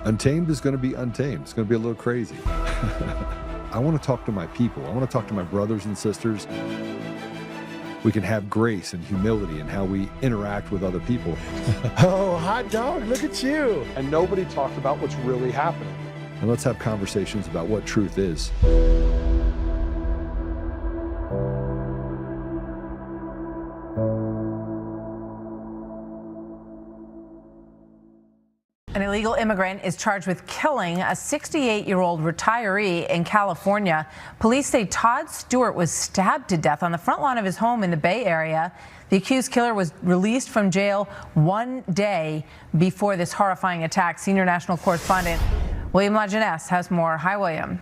Untamed is going to be untamed. It's going to be a little crazy. I want to talk to my people. I want to talk to my brothers and sisters. We can have grace and humility in how we interact with other people. Oh, hot dog, look at you. And nobody talked about what's really happening. And let's have conversations about what truth is. An illegal immigrant is charged with killing a 68-year-old retiree in California. Police say Todd Stewart was stabbed to death on the front lawn of his home in the Bay Area. The accused killer was released from jail one day before this horrifying attack. Senior national correspondent William Lajeunesse has more. Hi, William.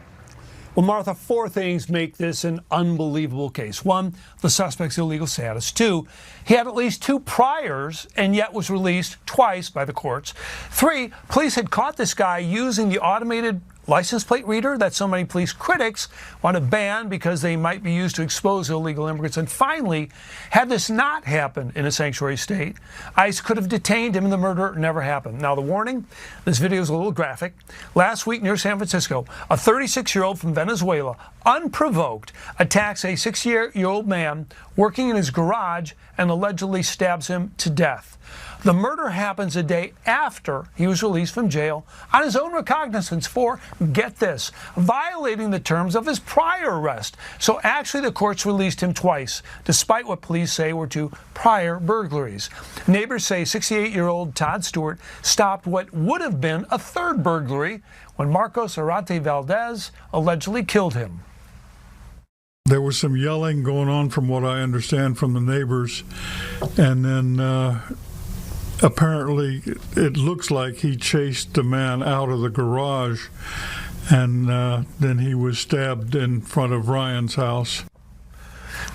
Well, Martha, four things make this an unbelievable case. One, the suspect's illegal status. Two, he had at least 2 priors and yet was released twice by the courts. 3, police had caught this guy using the automated license plate reader that so many police critics want to ban because they might be used to expose illegal immigrants. And finally, had this not happened in a sanctuary state, ICE could have detained him and the murder never happened. Now, the warning, this video is a little graphic. Last week near San Francisco, a 36-year-old from Venezuela, unprovoked, attacks a 60-year-old man working in his garage and allegedly stabs him to death. The murder happens a day after he was released from jail on his own recognizance for, get this, violating the terms of his prior arrest. So actually the courts released him twice, despite what police say were 2 prior burglaries. Neighbors say 68-year-old Todd Stewart stopped what would have been a 3rd burglary when Marcos Arate Valdez allegedly killed him. There was some yelling going on from what I understand from the neighbors, and then apparently it looks like he chased the man out of the garage, and then he was stabbed in front of Ryan's house.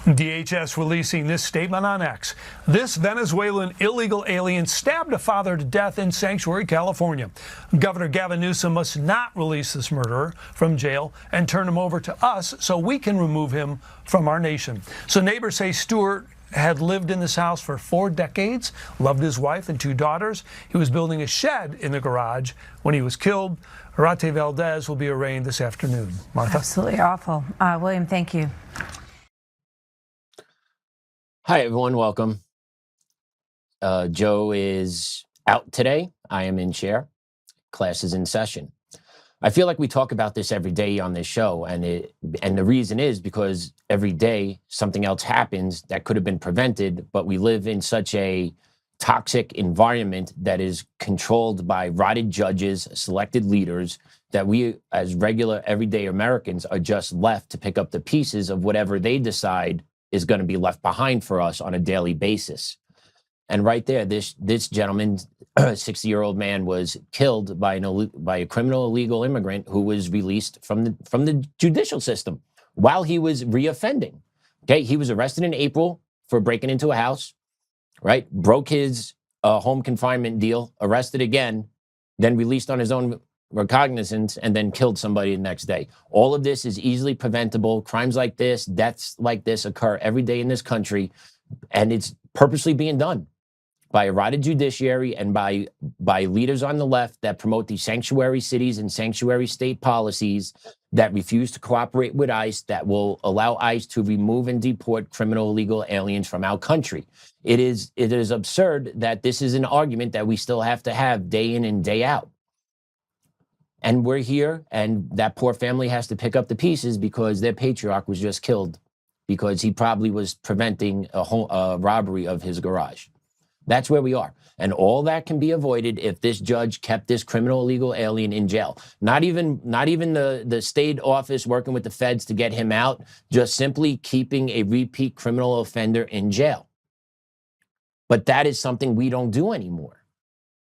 DHS releasing this statement on X. This Venezuelan illegal alien stabbed a father to death in Sanctuary, California. Governor Gavin Newsom must not release this murderer from jail and turn him over to us so we can remove him from our nation. So neighbors say Stewart had lived in this house for 4 decades, loved his wife and 2 daughters. He was building a shed in the garage when he was killed. Arate Valdez will be arraigned this afternoon. Martha? Absolutely awful. William, thank you. Hi, everyone. Welcome. Joe is out today. I am in chair. Class is in session. I feel like we talk about this every day on this show, and the reason is because every day something else happens that could have been prevented, but we live in such a toxic environment that is controlled by rotted judges, selected leaders, that we as regular everyday Americans are just left to pick up the pieces of whatever they decide is going to be left behind for us on a daily basis. And right there, this gentleman, 60-year-old man, was killed by a criminal illegal immigrant who was released from the judicial system while he was reoffending. Okay, he was arrested in April for breaking into a house, right? Broke his home confinement deal, arrested again, then released on his own recognizance, and then killed somebody the next day. All of this is easily preventable. Crimes like this, deaths like this occur every day in this country, and it's purposely being done by a rotted judiciary and by leaders on the left that promote these sanctuary cities and sanctuary state policies that refuse to cooperate with ICE, that will allow ICE to remove and deport criminal illegal aliens from our country. It is absurd that this is an argument that we still have to have day in and day out. And we're here, and that poor family has to pick up the pieces because their patriarch was just killed because he probably was preventing a robbery of his garage. That's where we are. And all that can be avoided if this judge kept this criminal illegal alien in jail. Not even the state office working with the feds to get him out, just simply keeping a repeat criminal offender in jail. But that is something we don't do anymore.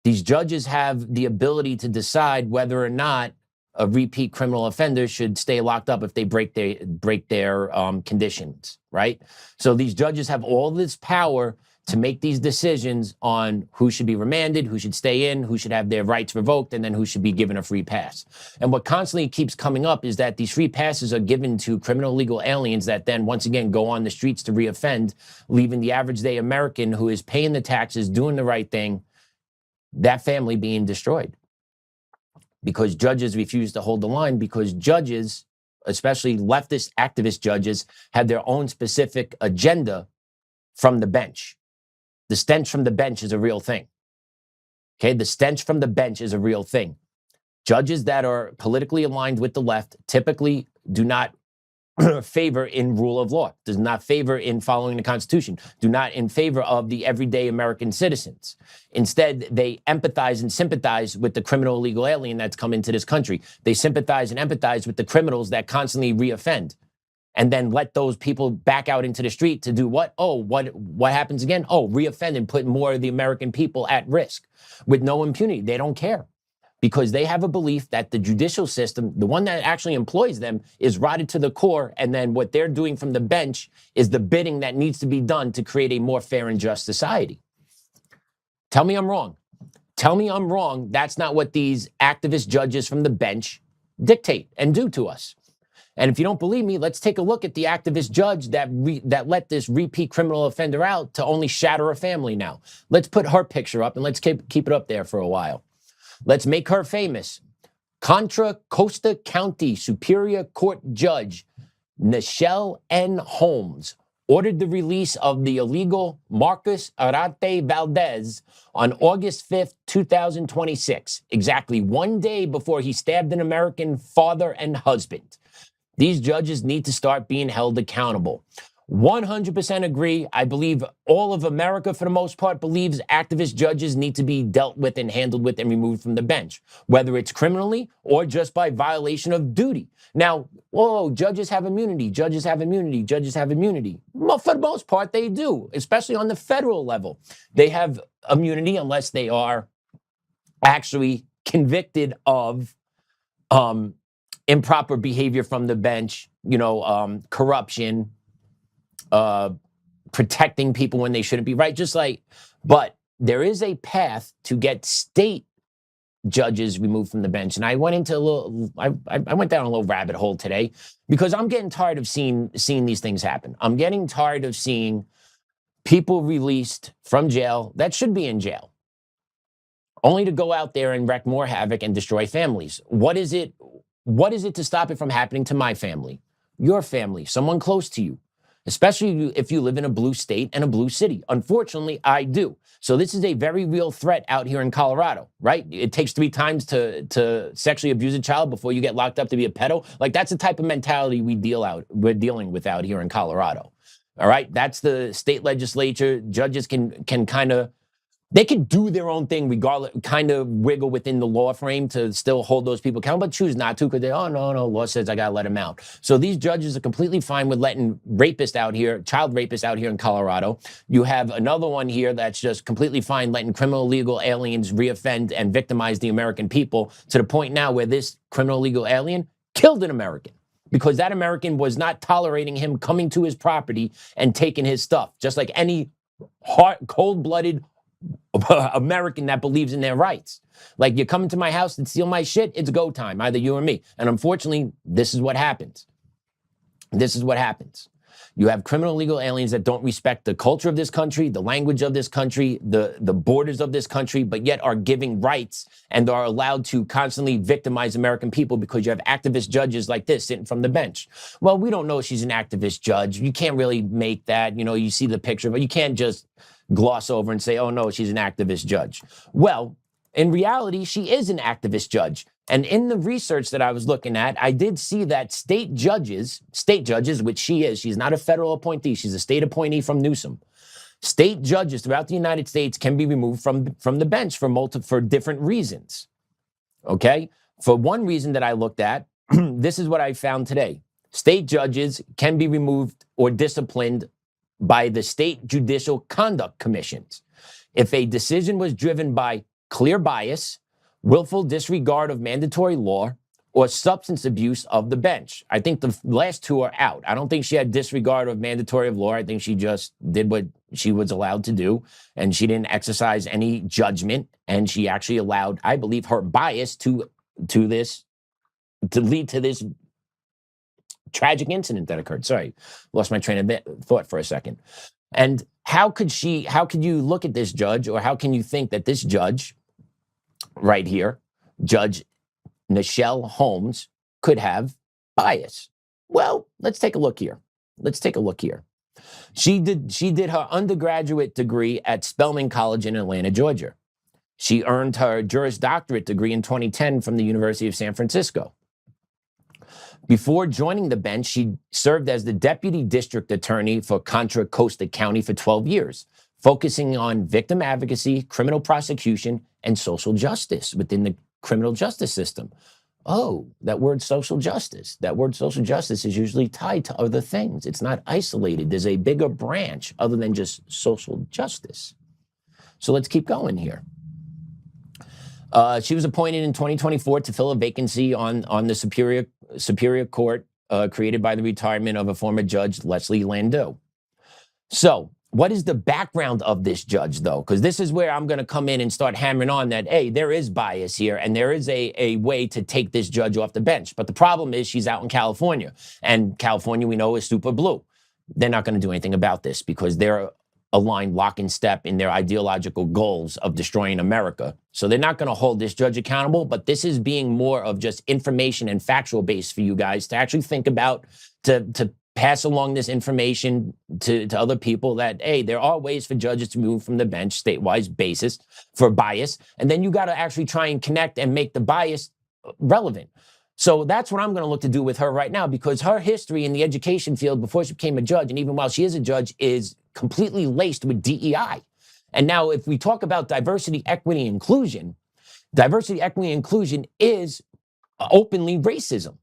These judges have the ability to decide whether or not a repeat criminal offender should stay locked up if they break their conditions, right? So these judges have all this power to make these decisions on who should be remanded, who should stay in, who should have their rights revoked, and then who should be given a free pass. And what constantly keeps coming up is that these free passes are given to criminal illegal aliens that then once again go on the streets to reoffend, leaving the average day American who is paying the taxes, doing the right thing, that family being destroyed. because judges refuse to hold the line, because judges, especially leftist activist judges, have their own specific agenda from the bench. The stench from the bench is a real thing. Okay, the stench from the bench is a real thing. Judges that are politically aligned with the left typically do not favor in rule of law, does not favor in following the Constitution, do not in favor of the everyday American citizens. Instead, they empathize and sympathize with the criminal illegal alien that's come into this country. They sympathize and empathize with the criminals that constantly reoffend, and then let those people back out into the street to do what? Oh, what happens again? Oh, reoffend and put more of the American people at risk with no impunity. They don't care, because they have a belief that the judicial system, the one that actually employs them, is rotted to the core, and then what they're doing from the bench is the bidding that needs to be done to create a more fair and just society. Tell me I'm wrong. Tell me I'm wrong. That's not what these activist judges from the bench dictate and do to us. And if you don't believe me, let's take a look at the activist judge that let this repeat criminal offender out to only shatter a family now. Let's put her picture up, and let's keep it up there for a while. Let's make her famous. Contra Costa County Superior Court Judge Nichelle N. Holmes ordered the release of the illegal Marcus Arate Valdez on August 5th, 2026, exactly 1 day before he stabbed an American father and husband. These judges need to start being held accountable. 100% agree. I believe all of America, for the most part, believes activist judges need to be dealt with and handled with and removed from the bench, whether it's criminally or just by violation of duty. Now, whoa, judges have immunity, judges have immunity, judges have immunity. Well, for the most part, they do, especially on the federal level. They have immunity unless they are actually convicted of improper behavior from the bench, corruption, protecting people when they shouldn't be, right? But there is a path to get state judges removed from the bench. And I went into I went down a little rabbit hole today, because I'm getting tired of seeing these things happen. I'm getting tired of seeing people released from jail that should be in jail, only to go out there and wreak more havoc and destroy families. What is it to stop it from happening to my family, your family, someone close to you? Especially if you live in a blue state and a blue city. Unfortunately, I do. So this is a very real threat out here in Colorado, right? It takes 3 times to sexually abuse a child before you get locked up to be a pedo. Like, that's the type of mentality we're dealing with out here in Colorado. All right? That's the state legislature. Judges can kind of, they can do their own thing regardless, kind of wiggle within the law frame to still hold those people accountable, but choose not to, because no, law says I got to let them out. So these judges are completely fine with letting rapists out here, child rapists out here in Colorado. You have another one here that's just completely fine letting criminal illegal aliens reoffend and victimize the American people, to the point now where this criminal illegal alien killed an American, because that American was not tolerating him coming to his property and taking his stuff, just like any cold-blooded American that believes in their rights. Like, you're coming to my house and steal my shit, it's go time, either you or me. And unfortunately, this is what happens. This is what happens. You have criminal illegal aliens that don't respect the culture of this country, the language of this country, the borders of this country, but yet are giving rights and are allowed to constantly victimize American people, because you have activist judges like this sitting from the bench. Well, we don't know she's an activist judge. You can't really make that, you see the picture, but you can't just gloss over and say, oh no, she's an activist judge. Well, in reality, she is an activist judge. And in the research that I was looking at, I did see that state judges, which she's not a federal appointee, she's a state appointee from Newsom. State judges throughout the United States can be removed from the bench for different reasons. Okay? For one reason that I looked at, this is what I found today. State judges can be removed or disciplined by the state judicial conduct commissions if a decision was driven by clear bias, willful disregard of mandatory law, or substance abuse of the bench. I think the last 2 are out. I don't think she had disregard of mandatory law. I think she just did what she was allowed to do, and she didn't exercise any judgment, and she actually allowed, I believe, her bias to lead to this tragic incident that occurred. Sorry, lost my train of thought for a second. And how could you look at this judge, or how can you think that this judge right here, Judge Nichelle Holmes could have bias? Well, let's take a look here. She did her undergraduate degree at Spelman College in Atlanta, Georgia. She earned her Juris Doctorate degree in 2010 from the University of San Francisco. Before joining the bench, she served as the Deputy District Attorney for Contra Costa County for 12 years, focusing on victim advocacy, criminal prosecution, and social justice within the criminal justice system. Oh, that word social justice. That word social justice is usually tied to other things. It's not isolated. There's a bigger branch other than just social justice. So let's keep going here. She was appointed in 2024 to fill a vacancy on the Superior Court created by the retirement of a former judge, Leslie Landau. So what is the background of this judge, though? Because this is where I'm going to come in and start hammering on that, hey, there is bias here, and there is a way to take this judge off the bench. But the problem is she's out in California, and California, we know, is super blue. They're not going to do anything about this because they're aligned lock and step in their ideological goals of destroying America. So they're not going to hold this judge accountable, but this is being more of just information and factual base for you guys to actually think about, to pass along this information to other people that, hey, there are ways for judges to move from the bench, statewide basis, for bias. And then you got to actually try and connect and make the bias relevant. So that's what I'm going to look to do with her right now, because her history in the education field before she became a judge, and even while she is a judge, is completely laced with DEI. And now if we talk about diversity, equity, inclusion is openly racism.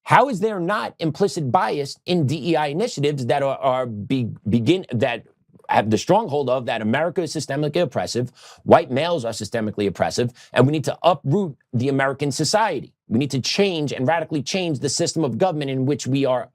How is there not implicit bias in DEI initiatives that that have the stronghold of that America is systemically oppressive, white males are systemically oppressive, and we need to uproot the American society. We need to change and radically change the system of government in which we are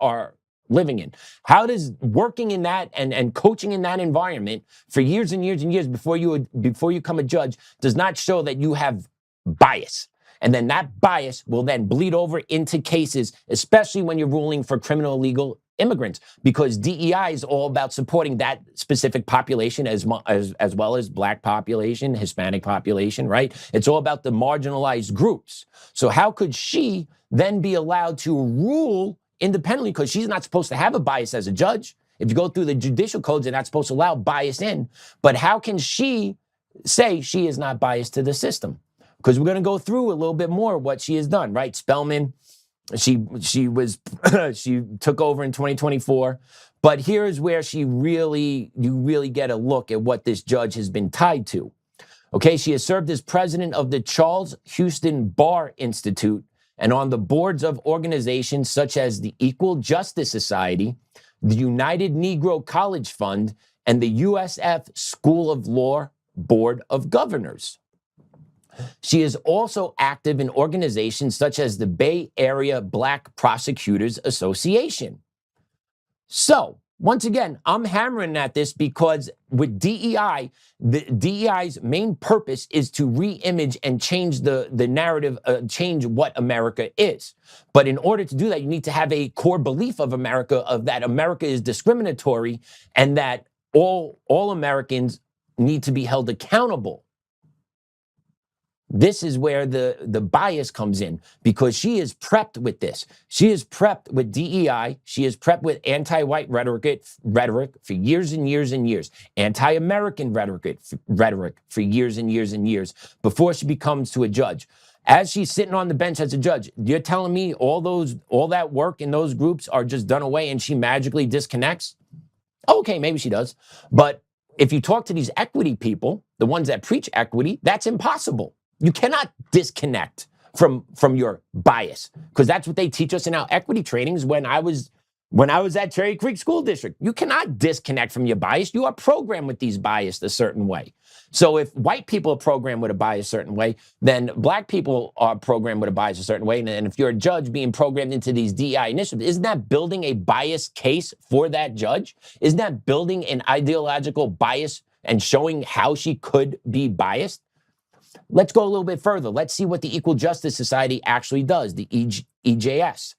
living in. How does working in that and coaching in that environment for years and years and years before you become a judge does not show that you have bias? And then that bias will then bleed over into cases, especially when you're ruling for criminal illegal immigrants, because DEI is all about supporting that specific population as well as Black population, Hispanic population, right? It's all about the marginalized groups. So how could she then be allowed to rule independently, because she's not supposed to have a bias as a judge? If you go through the judicial codes, they're not supposed to allow bias in. But how can she say she is not biased to the system? Because we're going to go through a little bit more what she has done, right? Spelman, she took over in 2024, but here's where you really get a look at what this judge has been tied to. Okay, she has served as president of the Charles Houston Bar Institute and on the boards of organizations such as the Equal Justice Society, the United Negro College Fund, and the USF School of Law Board of Governors. She is also active in organizations such as the Bay Area Black Prosecutors Association. So, once again, I'm hammering at this because with DEI, the DEI's main purpose is to re-image and change the narrative, change what America is. But in order to do that, you need to have a core belief of America, of that America is discriminatory and that all Americans need to be held accountable. This is where the bias comes in, because she is prepped with this. She is prepped with DEI. She is prepped with anti-white rhetoric for years and years and years. Anti-American rhetoric for years and years and years before she becomes to a judge. As she's sitting on the bench as a judge, you're telling me all that work in those groups are just done away and she magically disconnects? Okay, maybe she does. But if you talk to these equity people, the ones that preach equity, that's impossible. You cannot disconnect from your bias, because that's what they teach us in our equity trainings. When I was at Cherry Creek School District, you cannot disconnect from your bias. You are programmed with these bias a certain way. So if white people are programmed with a bias a certain way, then Black people are programmed with a bias a certain way. And if you're a judge being programmed into these DEI initiatives, isn't that building a bias case for that judge? Isn't that building an ideological bias and showing how she could be biased? Let's go a little bit further. Let's see what the Equal Justice Society actually does, the EJS.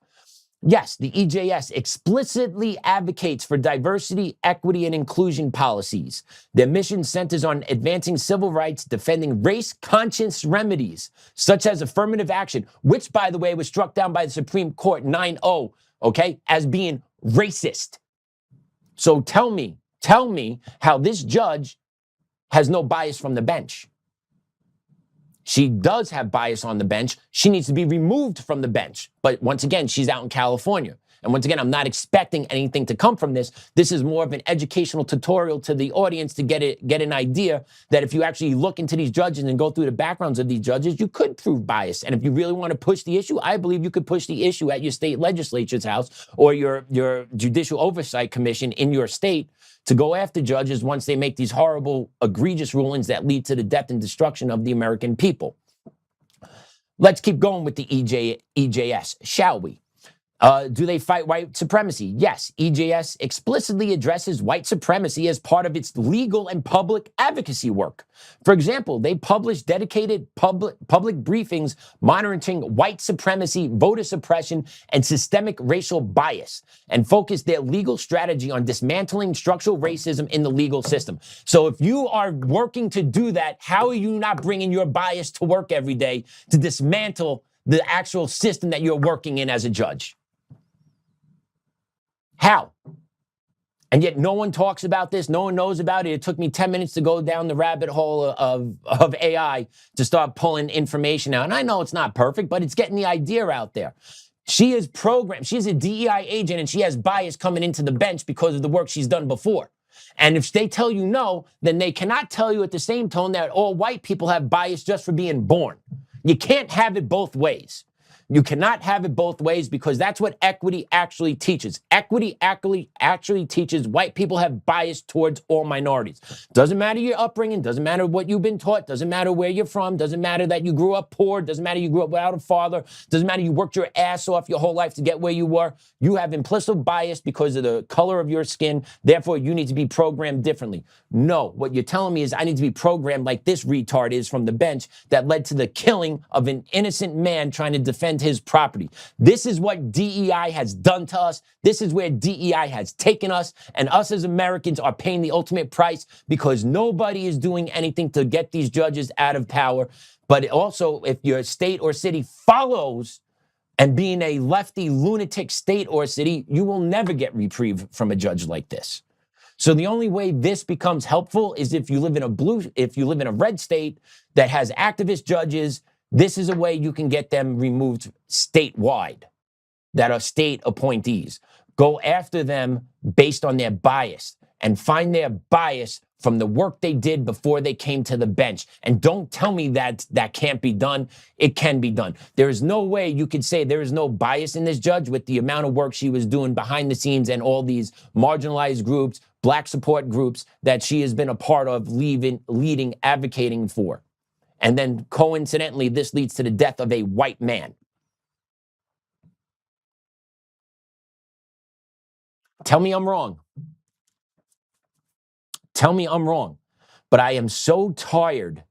Yes, the EJS explicitly advocates for diversity, equity, and inclusion policies. Their mission centers on advancing civil rights, defending race-conscious remedies, such as affirmative action, which, by the way, was struck down by the Supreme Court 9-0, okay, as being racist. So tell me how this judge has no bias from the bench. She does have bias on the bench. She needs to be removed from the bench. But once again, she's out in California. And once again, I'm not expecting anything to come from this. This is more of an educational tutorial to the audience to get an idea that if you actually look into these judges and go through the backgrounds of these judges, you could prove bias. And if you really want to push the issue, I believe you could push the issue at your state legislature's house or your judicial oversight commission in your state to go after judges once they make these horrible, egregious rulings that lead to the death and destruction of the American people. Let's keep going with the EJS, shall we? Do they fight white supremacy? Yes, EJS explicitly addresses white supremacy as part of its legal and public advocacy work. For example, they publish dedicated public briefings monitoring white supremacy, voter suppression, and systemic racial bias, and focus their legal strategy on dismantling structural racism in the legal system. So if you are working to do that, how are you not bringing your bias to work every day to dismantle the actual system that you're working in as a judge? How? And yet no one talks about this. No one knows about it. It took me 10 minutes to go down the rabbit hole of AI to start pulling information out. And I know it's not perfect, but it's getting the idea out there. She is programmed. She's a DEI agent and she has bias coming into the bench because of the work she's done before. And if they tell you no, then they cannot tell you at the same tone that all white people have bias just for being born. You can't have it both ways. You cannot have it both ways because that's what equity actually teaches. Equity actually teaches white people have bias towards all minorities. Doesn't matter your upbringing, doesn't matter what you've been taught, doesn't matter where you're from, doesn't matter that you grew up poor, doesn't matter you grew up without a father, doesn't matter you worked your ass off your whole life to get where you were. You have implicit bias because of the color of your skin. Therefore, you need to be programmed differently. No, what you're telling me is I need to be programmed like this retard is from the bench that led to the killing of an innocent man trying to defend his property. This is what DEI has done to us. This is where DEI has taken us, and us as Americans are paying the ultimate price because nobody is doing anything to get these judges out of power. But also, if your state or city follows and being a lefty lunatic state or city, you will never get reprieve from a judge like this. So the only way this becomes helpful is if you live in a red state that has activist judges. This is a way you can get them removed statewide that are state appointees. Go after them based on their bias and find their bias from the work they did before they came to the bench. And don't tell me that that can't be done. It can be done. There is no way you could say there is no bias in this judge with the amount of work she was doing behind the scenes and all these marginalized groups, black support groups that she has been a part of leading, advocating for. And then coincidentally, this leads to the death of a white man. Tell me I'm wrong. Tell me I'm wrong. But I am so tired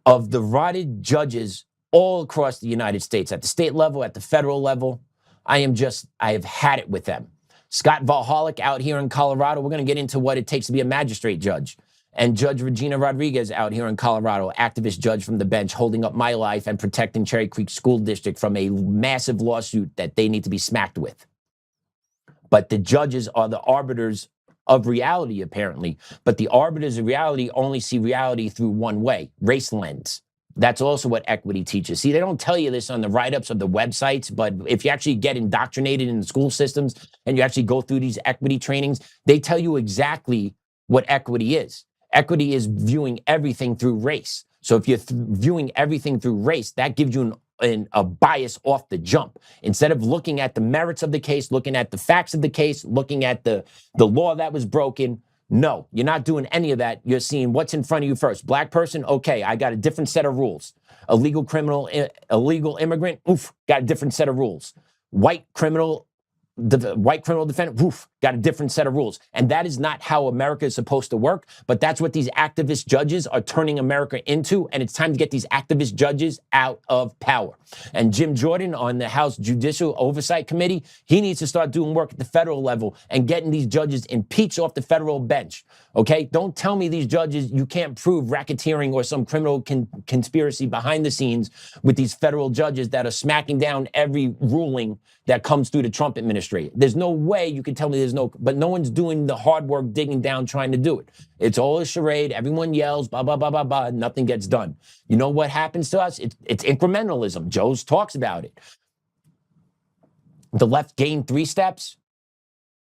of the rotted judges all across the United States, at the state level, at the federal level. I have had it with them. Scott Valholic out here in Colorado, we're going to get into what it takes to be a magistrate judge. And Judge Regina Rodriguez out here in Colorado, activist judge from the bench, holding up my life and protecting Cherry Creek School District from a massive lawsuit that they need to be smacked with. But the judges are the arbiters of reality, apparently. But the arbiters of reality only see reality through one way, race lens. That's also what equity teaches. See, they don't tell you this on the write-ups of the websites, but if you actually get indoctrinated in the school systems and you actually go through these equity trainings, they tell you exactly what equity is. Equity is viewing everything through race. So if you're viewing everything through race, that gives you a bias off the jump. Instead of looking at the merits of the case, looking at the facts of the case, looking at the law that was broken, no, you're not doing any of that. You're seeing what's in front of you first. Black person, okay, I got a different set of rules. Illegal criminal, illegal immigrant, oof, got a different set of rules. White criminal, the white criminal defendant, woof, got a different set of rules. And that is not how America is supposed to work, but that's what these activist judges are turning America into, and it's time to get these activist judges out of power. And Jim Jordan on the House Judicial Oversight Committee, he needs to start doing work at the federal level and getting these judges impeached off the federal bench, okay? Don't tell me these judges, you can't prove racketeering or some criminal conspiracy behind the scenes with these federal judges that are smacking down every ruling that comes through the Trump administration. There's no way you can tell me but no one's doing the hard work, digging down, trying to do it. It's all a charade. Everyone yells, blah, blah, blah, blah, blah. Nothing gets done. You know what happens to us? It's incrementalism. Joe talks about it. The left gained 3 steps.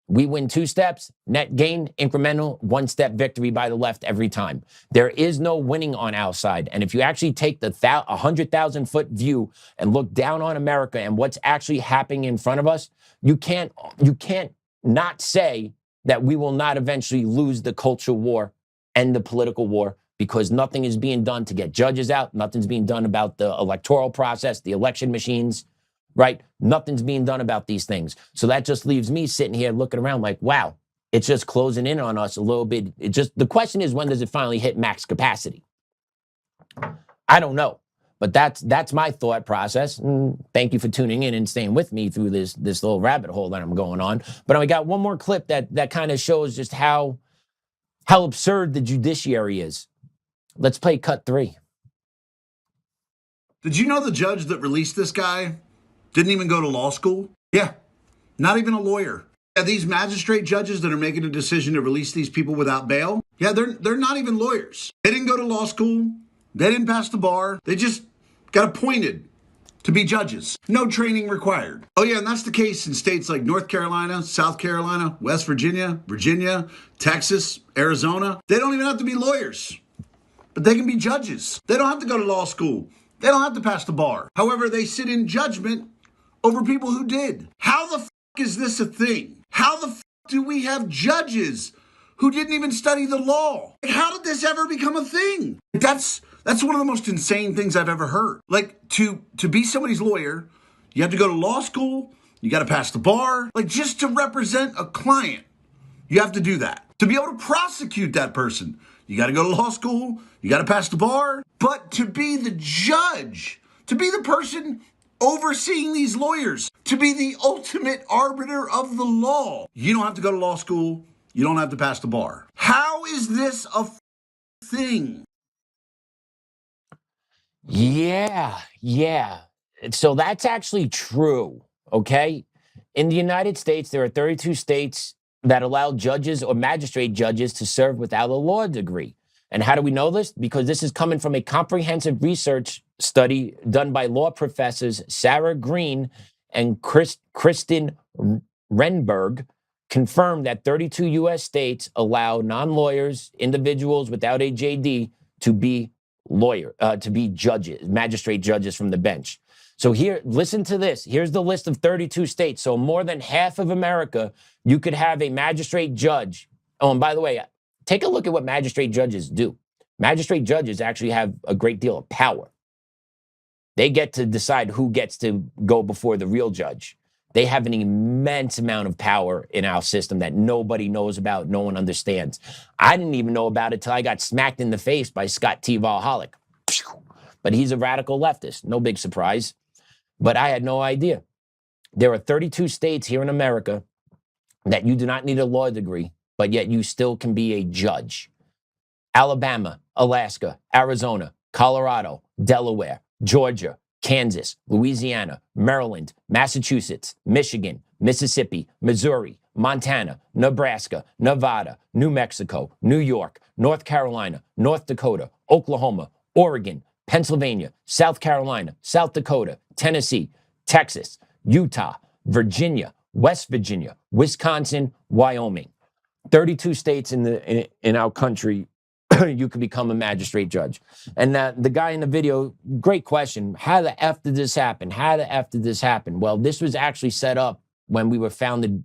We win 2 steps, net gain, incremental, 1-step victory by the left every time. There is no winning on our side. And if you actually take the 100,000-foot view and look down on America and what's actually happening in front of us, you can't not say that we will not eventually lose the cultural war and the political war, because nothing is being done to get judges out. Nothing's being done about the electoral process, the election machines, right? Nothing's being done about these things. So that just leaves me sitting here looking around like, wow, it's just closing in on us a little bit. The question is, when does it finally hit max capacity? I don't know, but that's my thought process. And thank you for tuning in and staying with me through this little rabbit hole that I'm going on. But I got one more clip that kind of shows just how absurd the judiciary is. Let's play cut 3. Did you know the judge that released this guy didn't even go to law school? Yeah, not even a lawyer. Yeah, these magistrate judges that are making a decision to release these people without bail, yeah, they're not even lawyers. They didn't go to law school. They didn't pass the bar. They just got appointed to be judges. No training required. Oh yeah, and that's the case in states like North Carolina, South Carolina, West Virginia, Texas, Arizona. They don't even have to be lawyers, but they can be judges. They don't have to go to law school. They don't have to pass the bar. However, they sit in judgment over people who did. How the f*** is this a thing? How the f*** do we have judges who didn't even study the law? How did this ever become a thing? That's one of the most insane things I've ever heard. Like, to be somebody's lawyer, you have to go to law school, you got to pass the bar. Like, just to represent a client, you have to do that. To be able to prosecute that person, you got to go to law school, you got to pass the bar. But to be the judge, to be the person overseeing these lawyers, to be the ultimate arbiter of the law, you don't have to go to law school, you don't have to pass the bar. How is this a thing? Yeah. So that's actually true, okay? In the United States, there are 32 states that allow judges or magistrate judges to serve without a law degree. And how do we know this? Because this is coming from a comprehensive research study done by law professors Sarah Green and Kristen Renberg, confirmed that 32 U.S. states allow non-lawyers, individuals without a JD, to be judges, magistrate judges from the bench. So here, listen to this. Here's the list of 32 states. So more than half of America, you could have a magistrate judge. Oh, and by the way, take a look at what magistrate judges do. Magistrate judges actually have a great deal of power. They get to decide who gets to go before the real judge. They have an immense amount of power in our system that nobody knows about, no one understands. I didn't even know about it till I got smacked in the face by Scott T. Valhalla. But he's a radical leftist, no big surprise. But I had no idea. There are 32 states here in America that you do not need a law degree, but yet you still can be a judge. Alabama, Alaska, Arizona, Colorado, Delaware, Georgia, Kansas, Louisiana, Maryland, Massachusetts, Michigan, Mississippi, Missouri, Montana, Nebraska, Nevada, New Mexico, New York, North Carolina, North Dakota, Oklahoma, Oregon, Pennsylvania, South Carolina, South Dakota, Tennessee, Texas, Utah, Virginia, West Virginia, Wisconsin, Wyoming. 32 states in our country, you could become a magistrate judge. And the guy in the video, great question. How the F did this happen? Well, this was actually set up when we were founded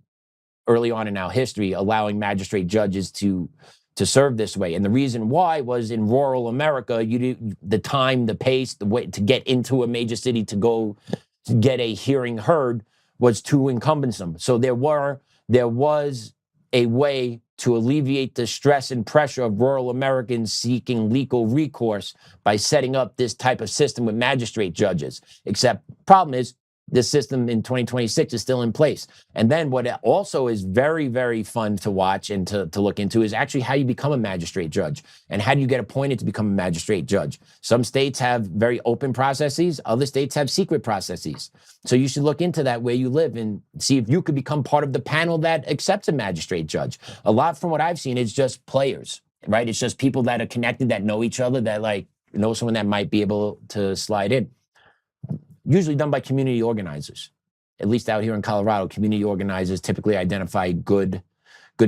early on in our history, allowing magistrate judges to serve this way. And the reason why was in rural America, the time, the pace, the way to get into a major city to go to get a hearing heard was too encumbersome. So there was a way to alleviate the stress and pressure of rural Americans seeking legal recourse by setting up this type of system with magistrate judges. Except problem is, this system in 2026 is still in place. And then what also is very, very fun to watch and to look into is actually how you become a magistrate judge and how do you get appointed to become a magistrate judge. Some states have very open processes. Other states have secret processes. So you should look into that where you live and see if you could become part of the panel that accepts a magistrate judge. A lot from what I've seen is just players, right? It's just people that are connected, that know each other, that like know someone that might be able to slide in. Usually done by community organizers. At least out here in Colorado, community organizers typically identify good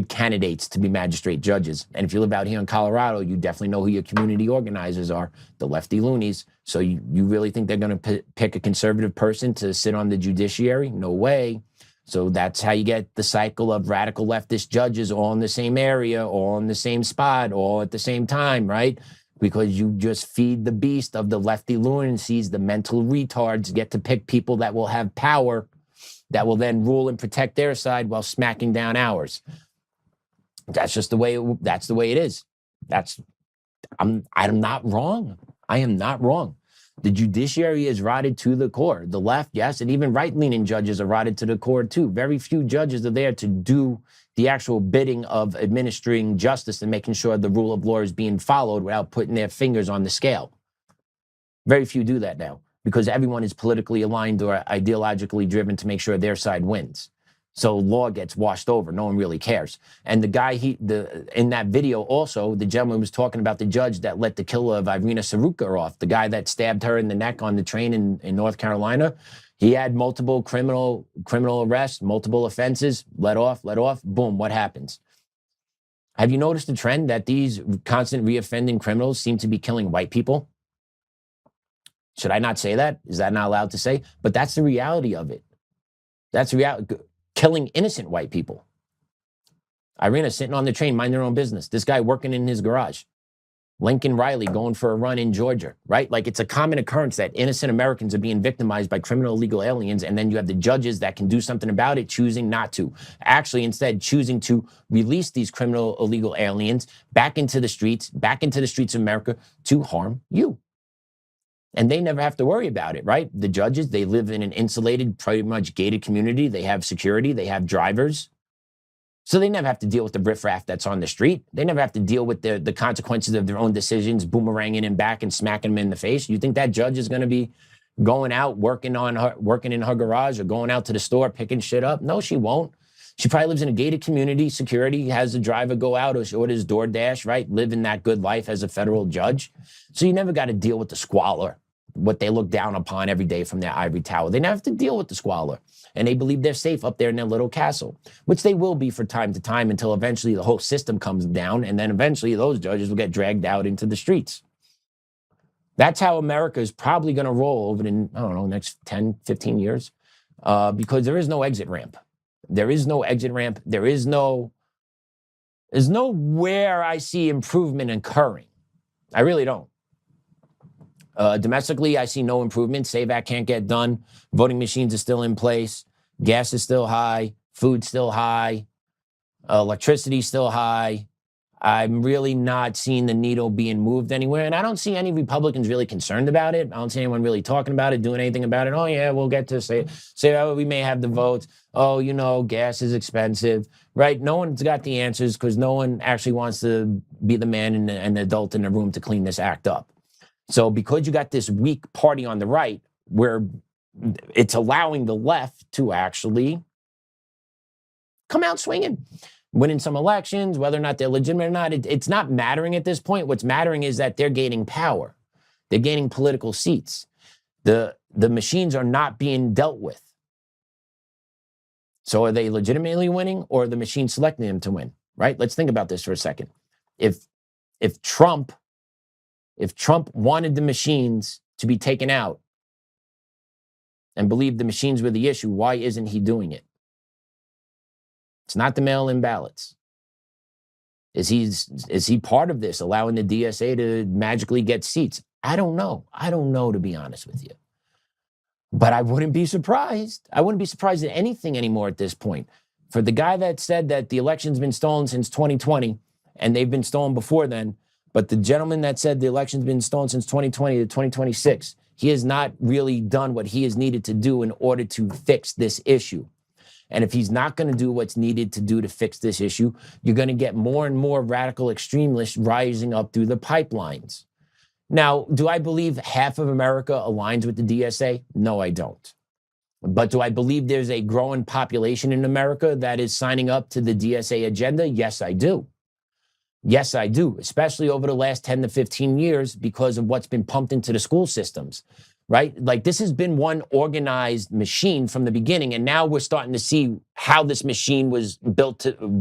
candidates to be magistrate judges. And if you live out here in Colorado, you definitely know who your community organizers are, the lefty loonies. So you really think they're going to pick a conservative person to sit on the judiciary? No way. So that's how you get the cycle of radical leftist judges all in the same area, all in the same spot, all at the same time, right? Because you just feed the beast of the lefty lunacies, the mental retards get to pick people that will have power, that will then rule and protect their side while smacking down ours. That's just the way it is. I'm not wrong. I am not wrong. The judiciary is rotted to the core. The left, yes, and even right-leaning judges are rotted to the core too. Very few judges are there to do the actual bidding of administering justice and making sure the rule of law is being followed without putting their fingers on the scale. Very few do that now because everyone is politically aligned or ideologically driven to make sure their side wins. So law gets washed over. No one really cares. And the guy, in that video also, the gentleman was talking about the judge that let the killer of Irina Soroka off, the guy that stabbed her in the neck on the train in North Carolina. He had multiple criminal arrests, multiple offenses, let off, boom, what happens? Have you noticed the trend that these constant reoffending criminals seem to be killing white people? Should I not say that? Is that not allowed to say? But that's the reality of it. That's the reality. Killing innocent white people. Irina sitting on the train, minding their own business. This guy working in his garage. Lincoln Riley going for a run in Georgia, right? Like it's a common occurrence that innocent Americans are being victimized by criminal illegal aliens, and then you have the judges that can do something about it, choosing not to. Actually, instead, choosing to release these criminal illegal aliens back into the streets of America to harm you. And they never have to worry about it, right? The judges, they live in an insulated, pretty much gated community. They have security, they have drivers. So they never have to deal with the riffraff that's on the street. They never have to deal with the consequences of their own decisions, boomeranging him back and smacking him in the face. You think that judge is going to be going out, working in her garage or going out to the store, picking shit up? No, she won't. She probably lives in a gated community, security, has the driver go out or orders DoorDash, right? Living that good life as a federal judge. So you never got to deal with the squalor, what they look down upon every day from their ivory tower. They never have to deal with the squalor. And they believe they're safe up there in their little castle, which they will be for time to time until eventually the whole system comes down. And then eventually those judges will get dragged out into the streets. That's how America is probably going to roll over the, next 10, 15 years, because there is no exit ramp. There is no exit ramp. There's nowhere I see improvement occurring. I really don't. Domestically, I see no improvement. SAVE Act can't get done. Voting machines are still in place. Gas is still high. Food's still high. Electricity's still high. I'm really not seeing the needle being moved anywhere. And I don't see any Republicans really concerned about it. I don't see anyone really talking about it, doing anything about it. Oh, yeah, we'll get to say we may have the votes. Oh, gas is expensive, right? No one's got the answers because no one actually wants to be the man and the adult in the room to clean this act up. So because you got this weak party on the right where it's allowing the left to actually come out swinging, winning some elections, whether or not they're legitimate or not, it's not mattering at this point. What's mattering is that they're gaining power. They're gaining political seats. The machines are not being dealt with. So are they legitimately winning or are the machine selecting them to win, right? Let's think about this for a second. If Trump wanted the machines to be taken out and believed the machines were the issue, why isn't he doing it? It's not the mail-in ballots. Is he part of this, allowing the DSA to magically get seats? I don't know. I don't know, to be honest with you. But I wouldn't be surprised. I wouldn't be surprised at anything anymore at this point. For the guy that said that the election's been stolen since 2020, and they've been stolen before then, but the gentleman that said the election's been stolen since 2020 to 2026, he has not really done what he has needed to do in order to fix this issue. And if he's not going to do what's needed to do to fix this issue, you're going to get more and more radical extremists rising up through the pipelines. Now, do I believe half of America aligns with the DSA? No, I don't. But do I believe there's a growing population in America that is signing up to the DSA agenda? Yes, I do. Yes, I do, especially over the last 10 to 15 years because of what's been pumped into the school systems, right? Like this has been one organized machine from the beginning, and now we're starting to see how this machine was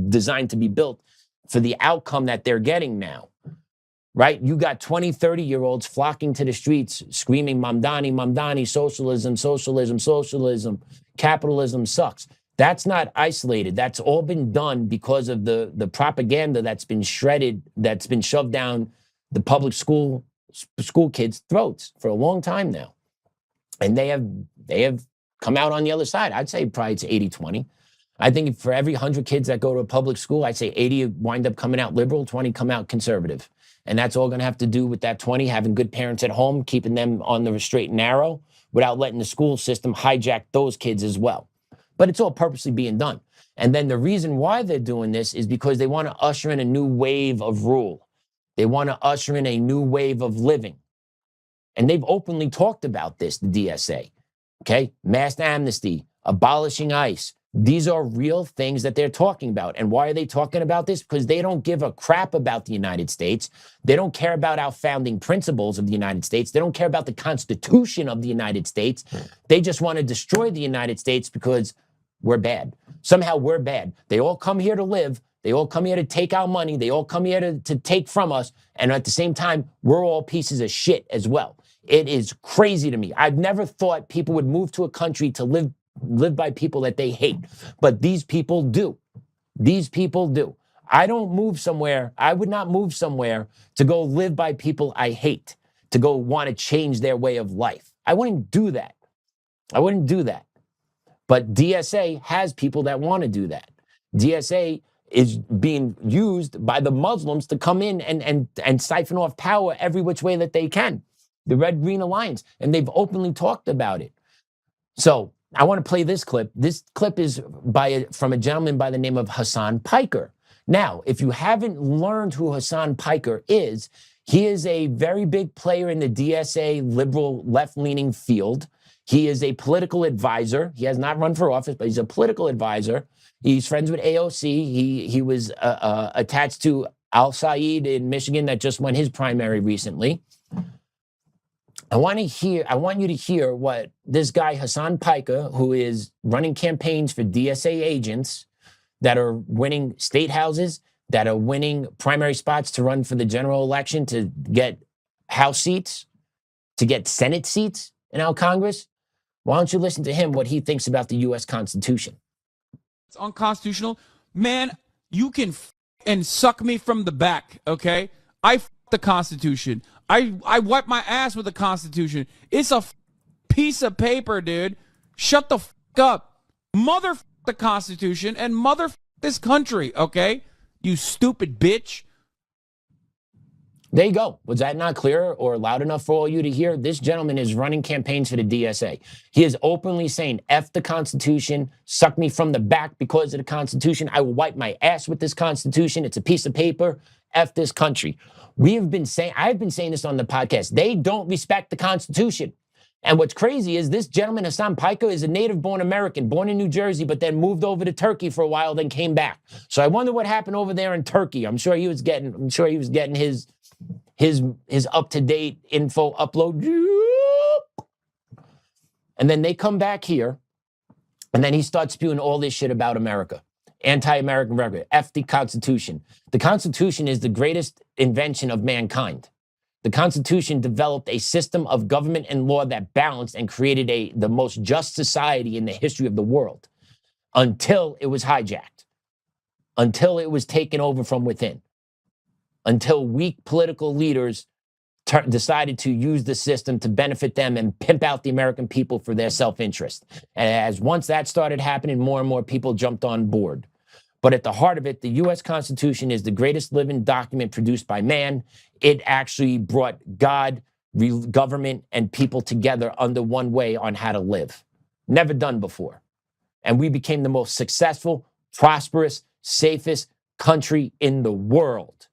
designed to be built for the outcome that they're getting now. Right? You got 20, 30-year-olds flocking to the streets, screaming, Mamdani, Mamdani, socialism, socialism, socialism, capitalism sucks. That's not isolated. That's all been done because of the propaganda that's been shredded, that's been shoved down the public school kids' throats for a long time now. And they have come out on the other side. I'd say probably it's 80-20. I think for every 100 kids that go to a public school, I'd say 80 wind up coming out liberal, 20 come out conservative. And that's all going to have to do with that 20 having good parents at home, keeping them on the straight and narrow without letting the school system hijack those kids as well. But it's all purposely being done. And then the reason why they're doing this is because they want to usher in a new wave of rule. They want to usher in a new wave of living. And they've openly talked about this, the DSA. Okay? Mass amnesty, abolishing ICE. These are real things that they're talking about. And why are they talking about this? Because they don't give a crap about the United States. They don't care about our founding principles of the United States. They don't care about the Constitution of the United States. They just want to destroy the United States because we're bad. Somehow we're bad. They all come here to live. They all come here to take our money. They all come here to take from us. And at the same time, we're all pieces of shit as well. It is crazy to me. I've never thought people would move to a country to live by people that they hate. But these people do. These people do. I don't move somewhere. I would not move somewhere to go live by people I hate, to go want to change their way of life. I wouldn't do that. I wouldn't do that. But DSA has people that want to do that. DSA is being used by the Muslims to come in and siphon off power every which way that they can. The Red Green Alliance. And they've openly talked about it. So I want to play this clip. This clip is from a gentleman by the name of Hassan Piker. Now, if you haven't learned who Hassan Piker is, he is a very big player in the DSA liberal left-leaning field. He is a political advisor. He has not run for office, but he's a political advisor. He's friends with AOC. He was attached to Al Said in Michigan that just won his primary recently. I want you to hear what this guy, Hassan Piker, who is running campaigns for DSA agents that are winning state houses, that are winning primary spots to run for the general election, to get House seats, to get Senate seats in our Congress. Why don't you listen to him, what he thinks about the U.S. Constitution? It's unconstitutional. Man, you can and suck me from the back, okay? I the Constitution. I wipe my ass with the Constitution. It's a piece of paper, dude. Shut the up. Mother the Constitution and mother this country, okay? You stupid bitch. There you go. Was that not clear or loud enough for all you to hear? This gentleman is running campaigns for the DSA. He is openly saying, F the Constitution, suck me from the back because of the Constitution. I will wipe my ass with this Constitution. It's a piece of paper. F this country. I've been saying this on the podcast. They don't respect the Constitution. And what's crazy is this gentleman, Hassan Piker, is a native-born American, born in New Jersey, but then moved over to Turkey for a while, then came back. So I wonder what happened over there in Turkey. I'm sure he was getting his up-to-date info upload. And then they come back here, and then he starts spewing all this shit about America. Anti-American rhetoric, F the Constitution. The Constitution is the greatest invention of mankind. The Constitution developed a system of government and law that balanced and created the most just society in the history of the world until it was hijacked, until it was taken over from within, until weak political leaders decided to use the system to benefit them and pimp out the American people for their self-interest. And as once that started happening, more and more people jumped on board. But at the heart of it, the U.S. Constitution is the greatest living document produced by man. It actually brought God, government, and people together under one way on how to live. Never done before. And we became the most successful, prosperous, safest country in the world.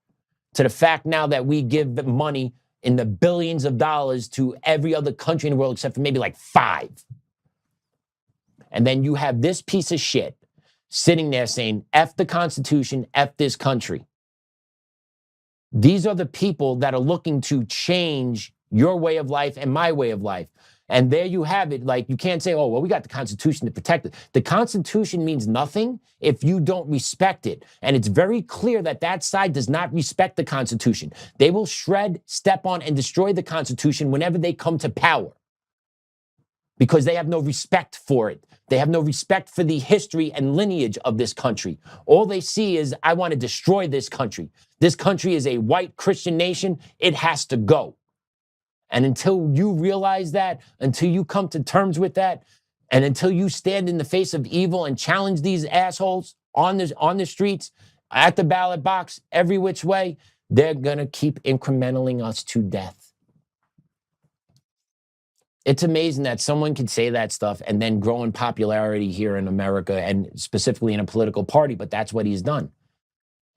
To the fact now that we give money in the billions of dollars to every other country in the world except for maybe like 5. And then you have this piece of shit sitting there saying, F the Constitution, F this country. These are the people that are looking to change your way of life and my way of life. And there you have it. Like, you can't say, oh, well, we got the Constitution to protect it. The Constitution means nothing if you don't respect it. And it's very clear that that side does not respect the Constitution. They will shred, step on, and destroy the Constitution whenever they come to power, because they have no respect for it. They have no respect for the history and lineage of this country. All they see is, I want to destroy this country. This country is a white Christian nation. It has to go. And until you realize that, until you come to terms with that, and until you stand in the face of evil and challenge these assholes on the streets, at the ballot box, every which way, they're going to keep incrementally us to death. It's amazing that someone can say that stuff and then grow in popularity here in America and specifically in a political party, but that's what he's done.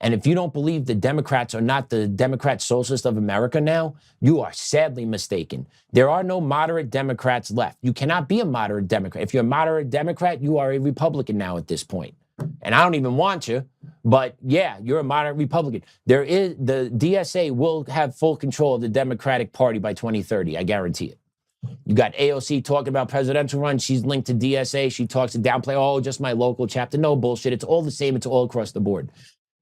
And if you don't believe the Democrats are not the Democrat socialist of America now, you are sadly mistaken. There are no moderate Democrats left. You cannot be a moderate Democrat. If you're a moderate Democrat, you are a Republican now at this point. And I don't even want you, but yeah, you're a moderate Republican. The DSA will have full control of the Democratic Party by 2030. I guarantee it. You got AOC talking about presidential run. She's linked to DSA. She talks to downplay, oh, just my local chapter. No bullshit. It's all the same. It's all across the board.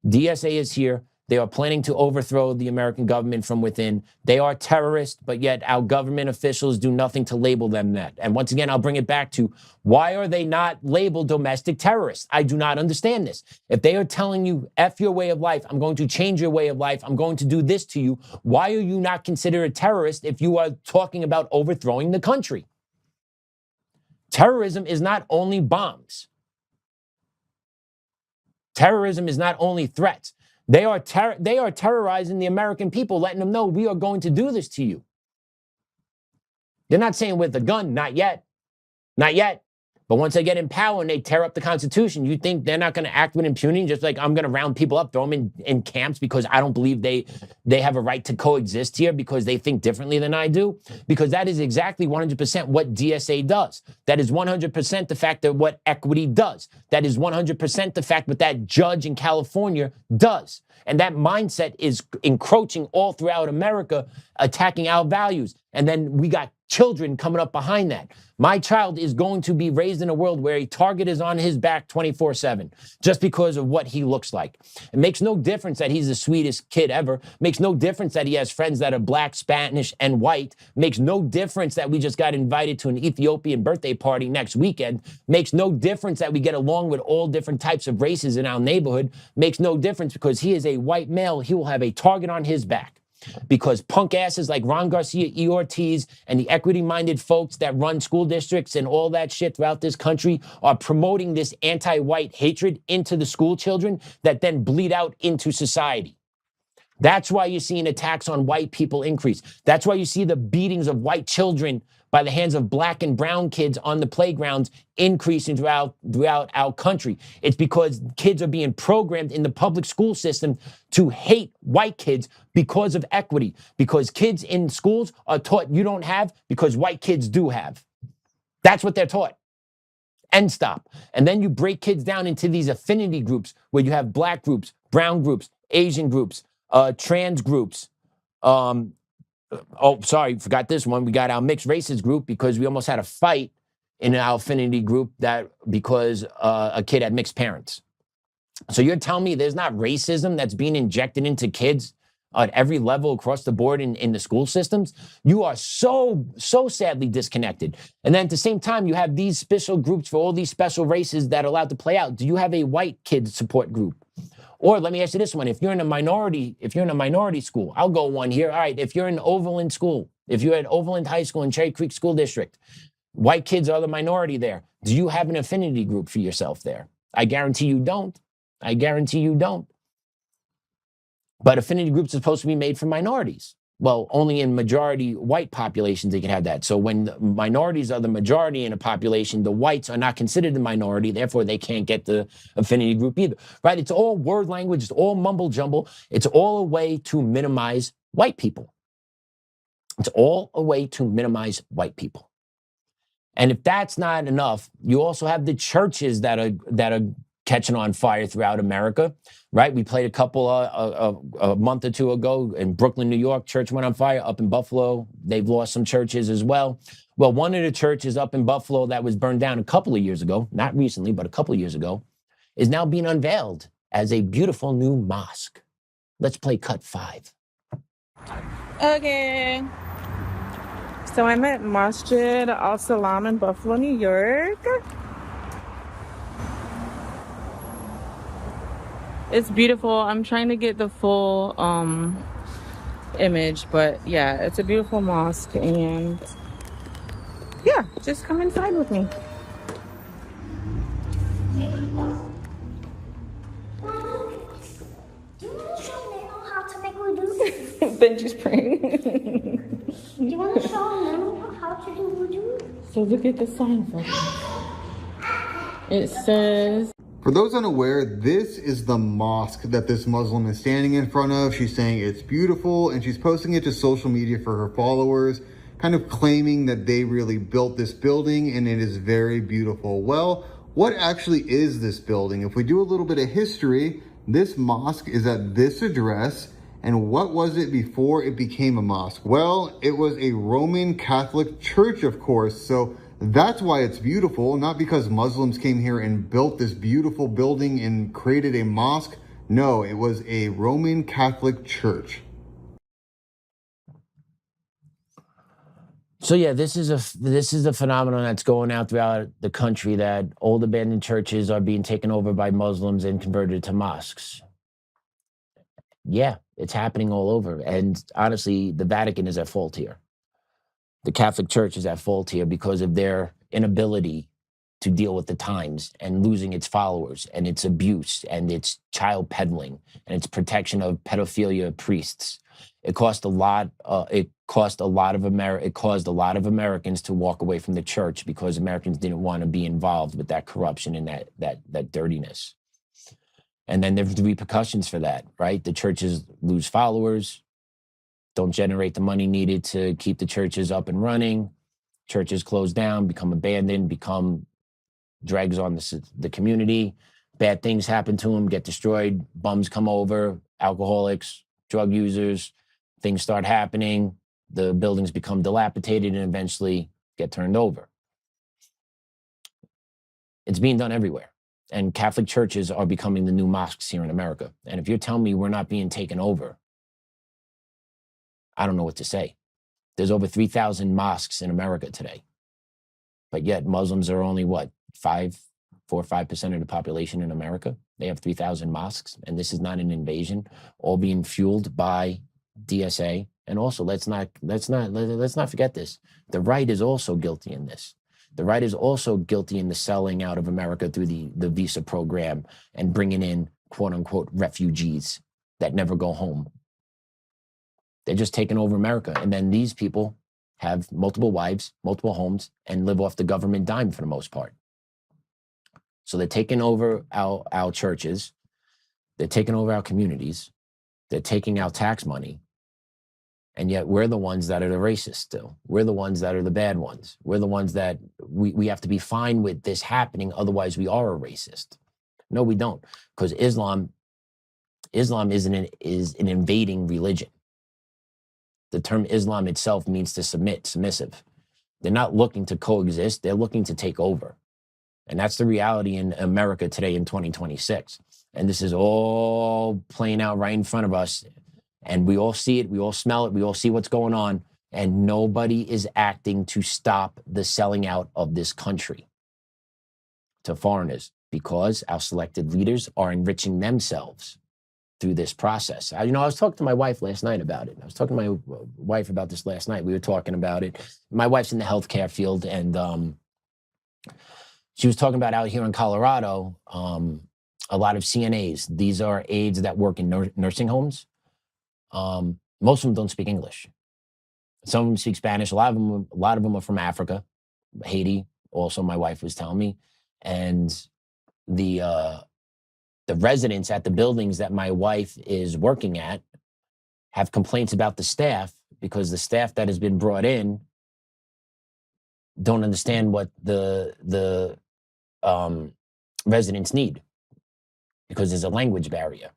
DSA is here. They are planning to overthrow the American government from within. They are terrorists, but yet our government officials do nothing to label them that. And once again, I'll bring it back to, why are they not labeled domestic terrorists? I do not understand this. If they are telling you, F your way of life, I'm going to change your way of life, I'm going to do this to you, why are you not considered a terrorist if you are talking about overthrowing the country? Terrorism is not only bombs. Terrorism is not only threats. They are terrorizing the American people, letting them know we are going to do this to you. They're not saying with a gun, not yet. Not yet. But once they get in power and they tear up the Constitution, you think they're not going to act with impunity? Just like, I'm going to round people up, throw them in camps because I don't believe they have a right to coexist here because they think differently than I do? Because that is exactly 100% what DSA does. That is 100% the fact that what equity does. That is 100% the fact what that judge in California does. And that mindset is encroaching all throughout America, attacking our values. And then we got children coming up behind that. My child is going to be raised in a world where a target is on his back 24/7 just because of what he looks like. It makes no difference that he's the sweetest kid ever. Makes no difference that he has friends that are black, Spanish, and white. Makes no difference that we just got invited to an Ethiopian birthday party next weekend. Makes no difference that we get along with all different types of races in our neighborhood. Makes no difference because he is a white male. He will have a target on his back. Because punk asses like Ron Garcia, E. Ortiz, and the equity-minded folks that run school districts and all that shit throughout this country are promoting this anti-white hatred into the school children that then bleed out into society. That's why you're seeing attacks on white people increase. That's why you see the beatings of white children by the hands of black and brown kids on the playgrounds increasing throughout our country. It's because kids are being programmed in the public school system to hate white kids because of equity. Because kids in schools are taught you don't have because white kids do have. That's what they're taught. End stop. And then you break kids down into these affinity groups where you have black groups, brown groups, Asian groups, trans groups, oh, sorry, forgot this one. We got our mixed races group because we almost had a fight in our affinity group because a kid had mixed parents. So you're telling me there's not racism that's being injected into kids at every level across the board in the school systems? You are so sadly disconnected. And then at the same time, you have these special groups for all these special races that are allowed to play out. Do you have a white kid support group? Or let me ask you this one. If you're in a minority school, I'll go one here. All right, if you're in Overland School, if you're at Overland High School in Cherry Creek School District, white kids are the minority there. Do you have an affinity group for yourself there? I guarantee you don't. I guarantee you don't. But affinity groups are supposed to be made for minorities. Well, only in majority white populations they can have that. So when the minorities are the majority in a population, the whites are not considered the minority, therefore they can't get the affinity group either, right? It's all word language, it's all mumble jumble. It's all a way to minimize white people. It's all a way to minimize white people. And if that's not enough, you also have the churches that are catching on fire throughout America, right? We played a couple a month or two ago in Brooklyn, New York. Church went on fire. Up in Buffalo, they've lost some churches as well. Well, one of the churches up in Buffalo that was burned down a couple of years ago, not recently, but a couple of years ago, is now being unveiled as a beautiful new mosque. Let's play cut 5. Okay. So I'm at Masjid Al Salam in Buffalo, New York. It's beautiful. I'm trying to get the full image, but yeah, it's a beautiful mosque, and yeah, just come inside with me. Do you want to show Nano how to make wudu? Benji's praying. Do you want to show Nano how to do wudu? So look at the sign for me. It says, for those unaware, this is the mosque that this Muslim is standing in front of. She's saying it's beautiful, and she's posting it to social media for her followers, kind of claiming that they really built this building and it is very beautiful. Well, what actually is this building? If we do a little bit of history, this mosque is at this address. And what was it before it became a mosque? Well, it was a Roman Catholic church, of course. So that's why it's beautiful, not because Muslims came here and built this beautiful building and created a mosque. No, it was a Roman Catholic church. So yeah, this is a phenomenon that's going out throughout the country, that old abandoned churches are being taken over by Muslims and converted to mosques. Yeah, it's happening all over. And honestly, the Vatican is at fault here. The Catholic Church is at fault here because of their inability to deal with the times and losing its followers and its abuse and its child peddling and its protection of pedophilia priests. It cost a lot. It caused a lot of Americans to walk away from the church because Americans didn't want to be involved with that corruption and that dirtiness. And then there's the repercussions for that, right? The churches lose followers, don't generate the money needed to keep the churches up and running. Churches close down, become abandoned, become dregs on the community. Bad things happen to them, get destroyed. Bums come over, alcoholics, drug users. Things start happening. The buildings become dilapidated and eventually get turned over. It's being done everywhere. And Catholic churches are becoming the new mosques here in America. And if you're telling me we're not being taken over, I don't know what to say. There's over 3,000 mosques in America today. But yet Muslims are only, 4 or 5% of the population in America. They have 3,000 mosques, and this is not an invasion, all being fueled by DSA. And also, let's not forget this. The right is also guilty in this. The right is also guilty in the selling out of America through the visa program and bringing in, quote unquote, refugees that never go home. They're just taking over America. And then these people have multiple wives, multiple homes, and live off the government dime for the most part. So they're taking over our churches. They're taking over our communities. They're taking our tax money. And yet we're the ones that are the racists still. We're the ones that are the bad ones. We're the ones that we have to be fine with this happening. Otherwise, we are a racist. No, we don't. Because Islam is an invading religion. The term Islam itself means to submit, submissive. They're not looking to coexist. They're looking to take over. And that's the reality in America today in 2026. And this is all playing out right in front of us. And we all see it. We all smell it. We all see what's going on. And nobody is acting to stop the selling out of this country to foreigners because our selected leaders are enriching themselves through this process. I was talking to my wife last night about it. I was talking to my wife about this last night. We were talking about it. My wife's in the healthcare field, and she was talking about out here in Colorado, a lot of CNAs. These are aides that work in nursing homes. Most of them don't speak English. Some of them speak Spanish. A lot of them are from Africa, Haiti. Also, my wife was telling me, and the residents at the buildings that my wife is working at have complaints about the staff because the staff that has been brought in don't understand what the residents need because there's a language barrier.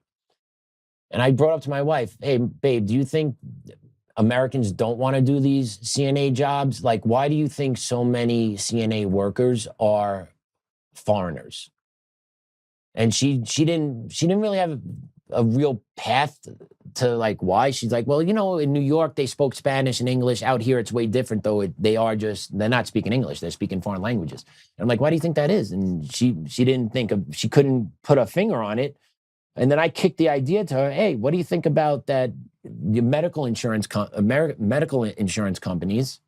And I brought up to my wife, hey, babe, do you think Americans don't want to do these CNA jobs? Like, why do you think so many CNA workers are foreigners? And she didn't really have a real path to like why. She's like, well, in New York, they spoke Spanish and English. Out here, it's way different, though. They're not speaking English. They're speaking foreign languages. And I'm like, why do you think that is? And she couldn't put a finger on it. And then I kicked the idea to her, hey, what do you think about that the medical insurance companies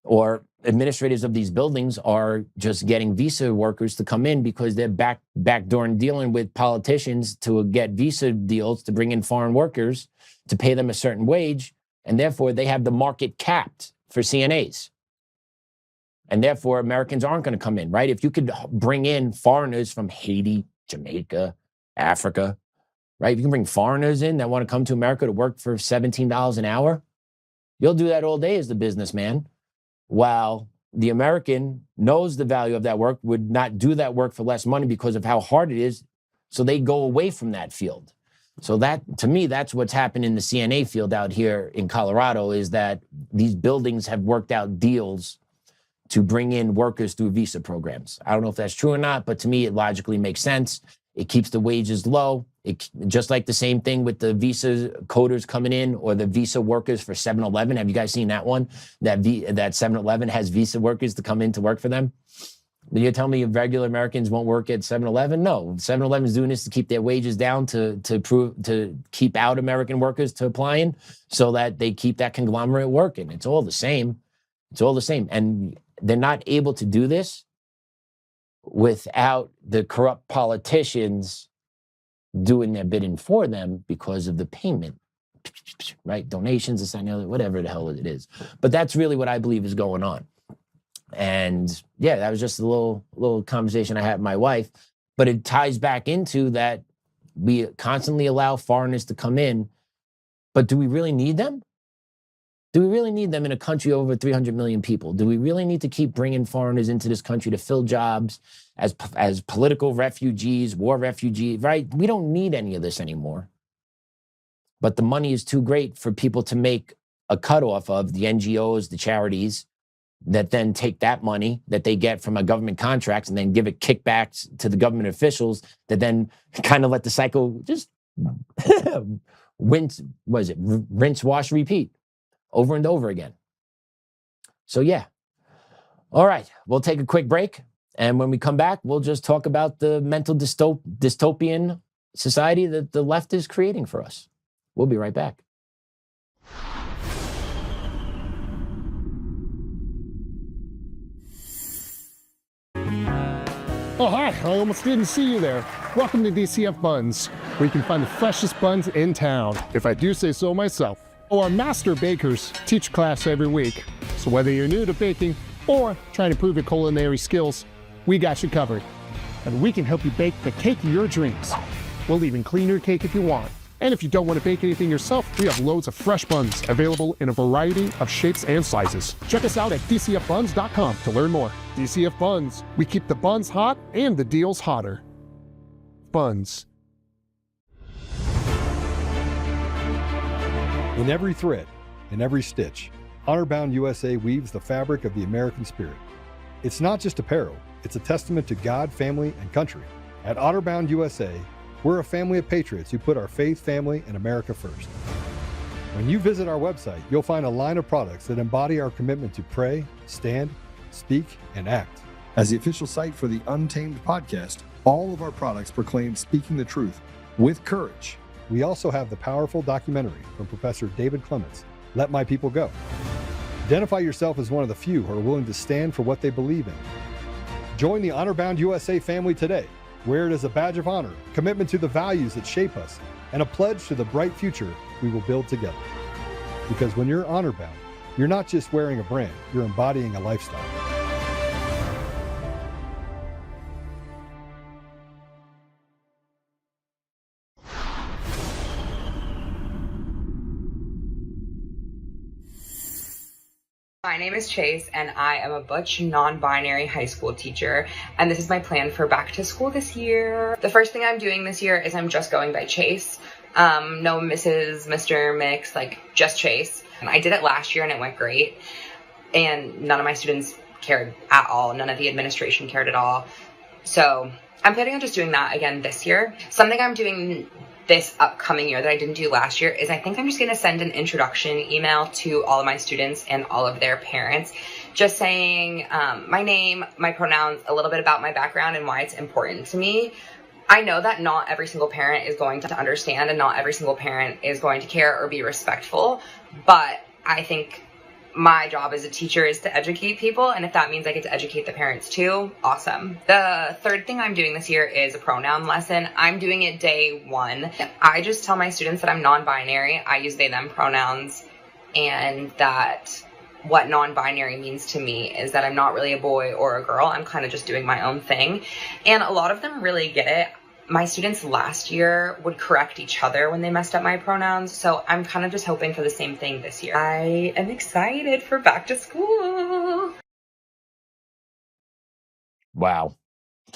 or administrators of these buildings are just getting visa workers to come in because they're backdoor and dealing with politicians to get visa deals to bring in foreign workers to pay them a certain wage. And therefore, they have the market capped for CNAs. And therefore, Americans aren't going to come in, right? If you could bring in foreigners from Haiti, Jamaica, Africa, right? If you can bring foreigners in that want to come to America to work for $17 an hour, you'll do that all day as the businessman. While the American knows the value of that work, would not do that work for less money because of how hard it is. So they go away from that field. So that, to me, that's what's happened in the CNA field out here in Colorado, is that these buildings have worked out deals to bring in workers through visa programs. I don't know if that's true or not, but to me, it logically makes sense. It keeps the wages low. Just like the same thing with the visa coders coming in or the visa workers for 7-Eleven. Have you guys seen that one? That 7-Eleven has visa workers to come in to work for them? Then you tell me regular Americans won't work at 7-Eleven? No, 7-Eleven is doing this to keep their wages down, to keep out American workers to applying so that they keep that conglomerate working. It's all the same. It's all the same. And they're not able to do this without the corrupt politicians doing their bidding for them because of the payment, right? Donations, this, and the other, whatever the hell it is. But that's really what I believe is going on. And yeah, that was just a little conversation I had with my wife. But it ties back into that we constantly allow foreigners to come in. But do we really need them? Do we really need them in a country of over 300 million people? Do we really need to keep bringing foreigners into this country to fill jobs as political refugees, war refugees, right? We don't need any of this anymore. But the money is too great for people to make a cutoff of the NGOs, the charities, that then take that money that they get from a government contract and then give it kickbacks to the government officials that then kind of let the cycle just rinse, wash, repeat over and over again. So yeah. All right, we'll take a quick break. And when we come back, we'll just talk about the mental dystopian society that the left is creating for us. We'll be right back. Oh, hi. I almost didn't see you there. Welcome to DCF Buns, where you can find the freshest buns in town, if I do say so myself. Our master bakers teach class every week. So whether you're new to baking or trying to improve your culinary skills, we got you covered. And we can help you bake the cake of your dreams. We'll even clean your cake if you want. And if you don't want to bake anything yourself, we have loads of fresh buns available in a variety of shapes and sizes. Check us out at dcfbuns.com to learn more. DCF Buns. We keep the buns hot and the deals hotter. Buns. In every thread, in every stitch, Honor-Bound USA weaves the fabric of the American spirit. It's not just apparel, it's a testament to God, family, and country. At Honor-Bound USA, we're a family of patriots who put our faith, family, and America first. When you visit our website, you'll find a line of products that embody our commitment to pray, stand, speak, and act. As the official site for the Untamed podcast, all of our products proclaim speaking the truth with courage we also have the powerful documentary from Professor David Clements, Let My People Go. Identify yourself as one of the few who are willing to stand for what they believe in. Join the Honor-Bound USA family today. Wear it as a badge of honor, commitment to the values that shape us, and a pledge to the bright future we will build together. Because when you're honor-bound, you're not just wearing a brand, you're embodying a lifestyle. My name is Chase, and I am a butch, non-binary high school teacher, and this is my plan for back to school this year. The first thing I'm doing this year is I'm just going by Chase. No Mrs., Mr., Mix, like just Chase. And I did it last year and it went great, and none of my students cared at all. None of the administration cared at all. So I'm planning on just doing that again this year. Something I'm doing this upcoming year that I didn't do last year is I think I'm just going to send an introduction email to all of my students and all of their parents, just saying my name, my pronouns, a little bit about my background and why it's important to me. I know that not every single parent is going to understand and not every single parent is going to care or be respectful, but I think my job as a teacher is to educate people, and if that means I get to educate the parents too, awesome. The third thing I'm doing this year is a pronoun lesson. I'm doing it day 1. I just tell my students that I'm non-binary. I use they, them pronouns, and that what non-binary means to me is that I'm not really a boy or a girl. I'm kind of just doing my own thing, and a lot of them really get it. My students last year would correct each other when they messed up my pronouns, so I'm kind of just hoping for the same thing this year. I am excited for back to school. Wow.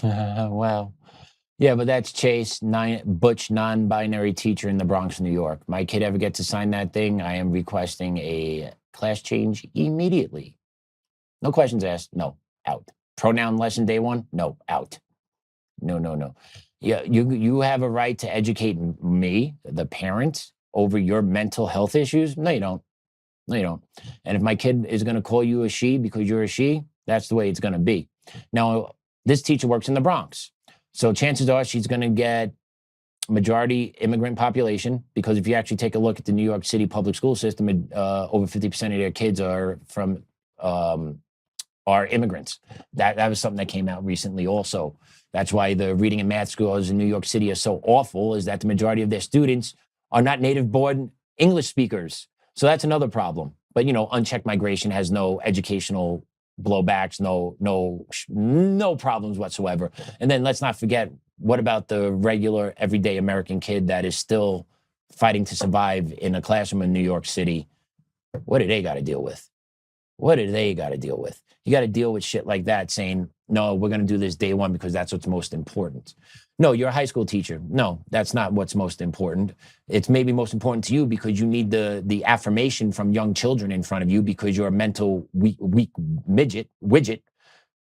Wow. Yeah, but that's Chase, butch non-binary teacher in the Bronx, New York. My kid ever get to sign that thing, I am requesting a class change immediately. No questions asked. No, out. Pronoun lesson day 1? No, out. No. Yeah, you have a right to educate me, the parent, over your mental health issues. No, you don't. And if my kid is going to call you a she because you're a she, that's the way it's going to be. Now, this teacher works in the Bronx, so chances are she's going to get majority immigrant population, because if you actually take a look at the New York City public school system, over 50% of their kids are immigrants. That was something that came out recently also. That's why the reading and math scores in New York City are so awful, is that the majority of their students are not native-born English speakers. So that's another problem. But, unchecked migration has no educational blowbacks, no problems whatsoever. And then let's not forget, what about the regular, everyday American kid that is still fighting to survive in a classroom in New York City? What do they got to deal with? You got to deal with shit like that, saying, no, we're going to do this day 1 because that's what's most important. No, you're a high school teacher. No, that's not what's most important. It's maybe most important to you because you need the affirmation from young children in front of you, because you're a mental weak widget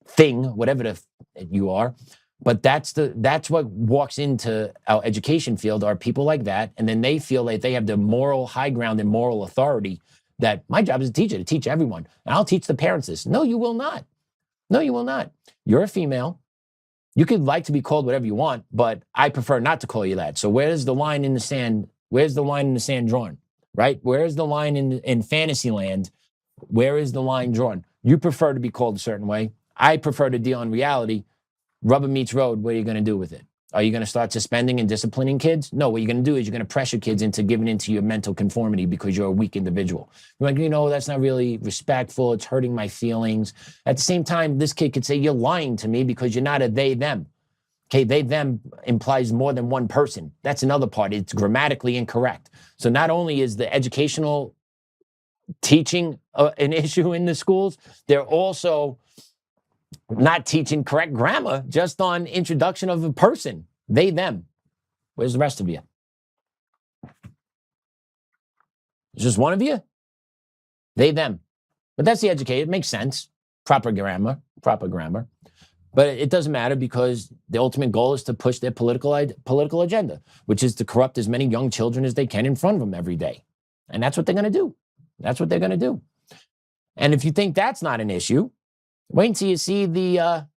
thing, whatever you are. But that's what walks into our education field, are people like that. And then they feel like they have the moral high ground and moral authority that my job as a teacher to teach everyone. And I'll teach the parents this. No, you will not. You're a female. You could like to be called whatever you want, but I prefer not to call you that. So where's the line in the sand? Where's the line in the sand drawn? Right? Where's the line in fantasy land? Where is the line drawn? You prefer to be called a certain way. I prefer to deal in reality. Rubber meets road. What are you going to do with it? Are you going to start suspending and disciplining kids? No, what you're going to do is you're going to pressure kids into giving into your mental conformity because you're a weak individual. You're like, that's not really respectful. It's hurting my feelings. At the same time, this kid could say, you're lying to me because you're not a they, them. Okay, they, them implies more than one person. That's another part. It's grammatically incorrect. So not only is the educational teaching an issue in the schools, they're also not teaching correct grammar just on introduction of a person. They, them. Where's the rest of you? It's just one of you? They, them. But that's the educated. It makes sense. Proper grammar. But it doesn't matter, because the ultimate goal is to push their political agenda, which is to corrupt as many young children as they can in front of them every day. And that's what they're going to do. And if you think that's not an issue, wait until you see the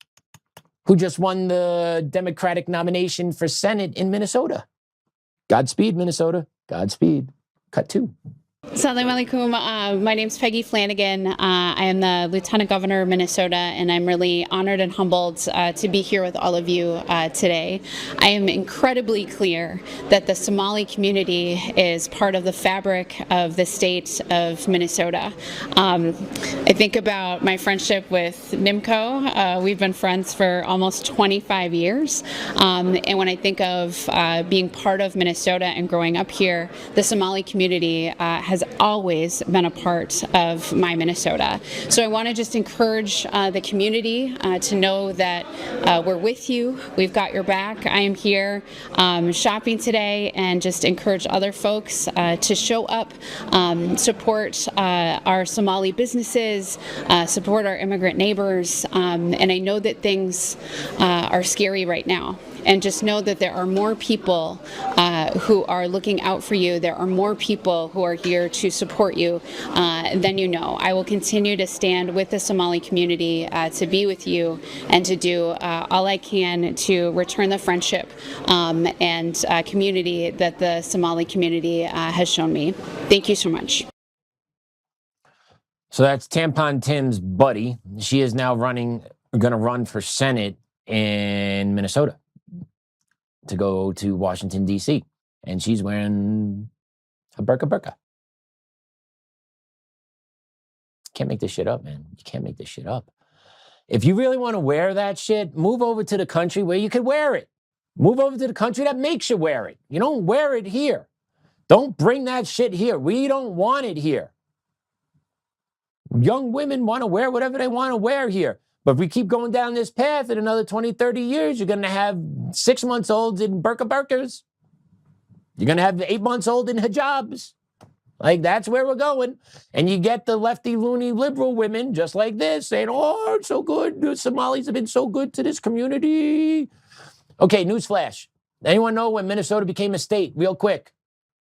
who just won the Democratic nomination for Senate in Minnesota. Godspeed, Minnesota. Godspeed. Cut 2. Assalamu alaikum. My name's Peggy Flanagan. I am the Lieutenant Governor of Minnesota, and I'm really honored and humbled to be here with all of you today. I am incredibly clear that the Somali community is part of the fabric of the state of Minnesota. I think about my friendship with Nimco. We've been friends for almost 25 years. And when I think of being part of Minnesota and growing up here, the Somali community has always been a part of my Minnesota. So I want to just encourage the community to know that we're with you. We've got your back. I am here shopping today, and just encourage other folks to show up, support our Somali businesses, support our immigrant neighbors. And I know that things are scary right now. And just know that there are more people who are looking out for you. There are more people who are here to support you than you know. I will continue to stand with the Somali community to be with you and to do all I can to return the friendship and community that the Somali community has shown me. Thank you so much. So that's Tampon Tim's buddy. She is now going to run for Senate in Minnesota to go to Washington, D.C. And she's wearing a burqa. Can't make this shit up, man. You can't make this shit up. If you really want to wear that shit, move over to the country where you can wear it. Move over to the country that makes you wear it. You don't wear it here. Don't bring that shit here. We don't want it here. Young women want to wear whatever they want to wear here. But if we keep going down this path in another 20, 30 years, you're going to have 6-month-olds in burqas. You're going to have 8-month-olds in hijabs. Like, that's where we're going. And you get the lefty, loony, liberal women just like this saying, oh, it's so good. The Somalis have been so good to this community. Okay, newsflash. Anyone know when Minnesota became a state? Real quick.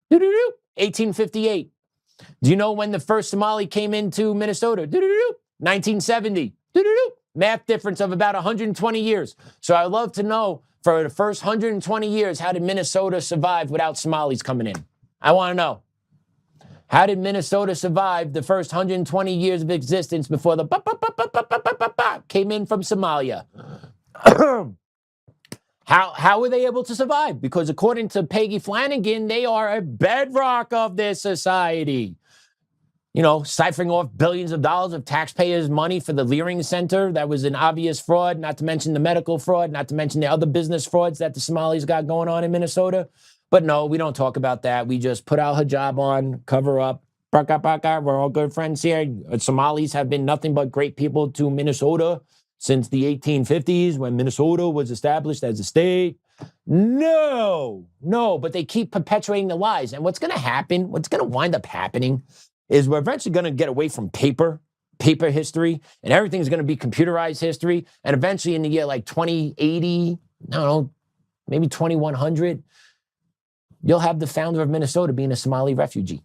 1858. Do you know when the first Somali came into Minnesota? 1970. Math difference of about 120 years. So I'd love to know, for the first 120 years, how did Minnesota survive without Somalis coming in? I want to know. How did Minnesota survive the first 120 years of existence before the came in from Somalia? How were they able to survive? Because according to Peggy Flanagan, they are a bedrock of their society. You know, siphoning off billions of dollars of taxpayers' money for the Leering Center. That was an obvious fraud, not to mention the medical fraud, not to mention the other business frauds that the Somalis got going on in Minnesota. But no, we don't talk about that. We just put our hijab on, cover up. We're all good friends here. Somalis have been nothing but great people to Minnesota since the 1850s when Minnesota was established as a state. No, but they keep perpetuating the lies. And what's going to happen, what's going to wind up happening is we're eventually going to get away from paper history, and everything's going to be computerized history. And eventually in the year like 2080, I don't know, maybe 2100, you'll have the founder of Minnesota being a Somali refugee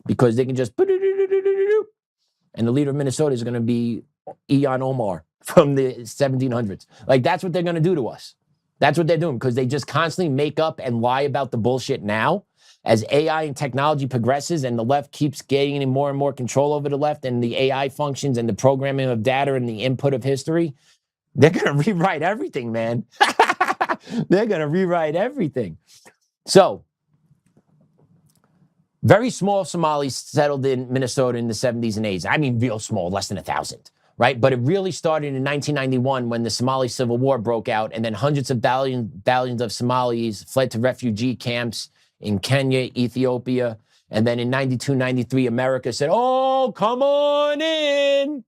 because they can just, and the leader of Minnesota is going to be Ian Omar from the 1700s. Like, that's what they're going to do to us. That's what they're doing, because they just constantly make up and lie about the bullshit now. As AI and technology progresses and the left keeps gaining more and more control over the left and the AI functions and the programming of data and the input of history, they're going to rewrite everything, man. They're going to rewrite everything. So, very small Somalis settled in Minnesota in the 70s and 80s. I mean, real small, less than 1,000, right? But it really started in 1991 when the Somali Civil War broke out, and then hundreds of thousands of Somalis fled to refugee camps in Kenya, Ethiopia. And then in 92, 93, America said, oh, come on in,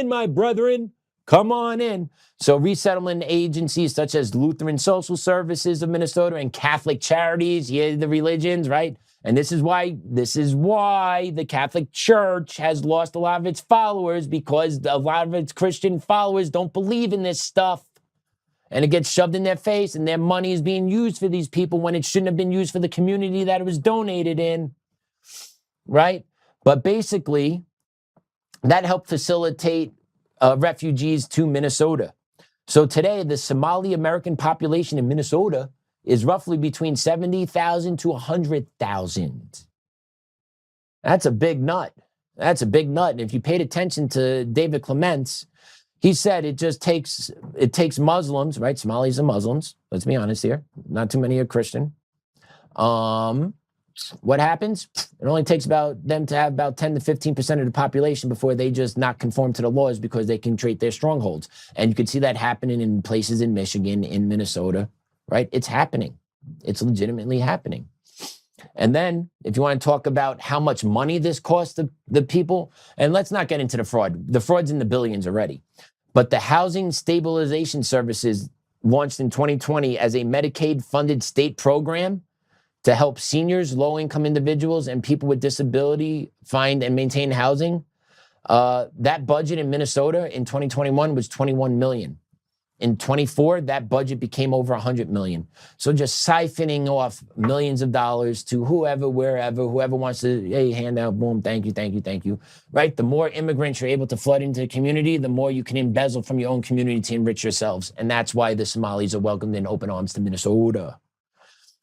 my brethren, come on in. So resettlement agencies such as Lutheran Social Services of Minnesota and Catholic Charities, the religions, right? And this is why the Catholic Church has lost a lot of its followers, because a lot of its Christian followers don't believe in this stuff. And it gets shoved in their face, and their money is being used for these people when it shouldn't have been used for the community that it was donated in, right? But basically, that helped facilitate refugees to Minnesota. So today, the Somali American population in Minnesota is roughly between 70,000 to 100,000. That's a big nut. That's a big nut. And if you paid attention to David Clements, he said it takes Muslims, right? Somalis are Muslims. Let's be honest here. Not too many are Christian. What happens? It only takes about them to have about 10 to 15% of the population before they just not conform to the laws because they can create their strongholds. And you can see that happening in places in Michigan, in Minnesota, right? It's happening. It's legitimately happening. And then if you want to talk about how much money this costs the people, and let's not get into the fraud. The fraud's in the billions already. But the Housing Stabilization Services launched in 2020 as a Medicaid-funded state program to help seniors, low-income individuals, and people with disability find and maintain housing. That budget in Minnesota in 2021 was $21 million. In 24, that budget became over $100 million. So just siphoning off millions of dollars to whoever, wherever, whoever wants to, hey, hand out, boom, thank you, thank you, thank you. Right? The more immigrants you're able to flood into the community, the more you can embezzle from your own community to enrich yourselves. And that's why the Somalis are welcomed in open arms to Minnesota.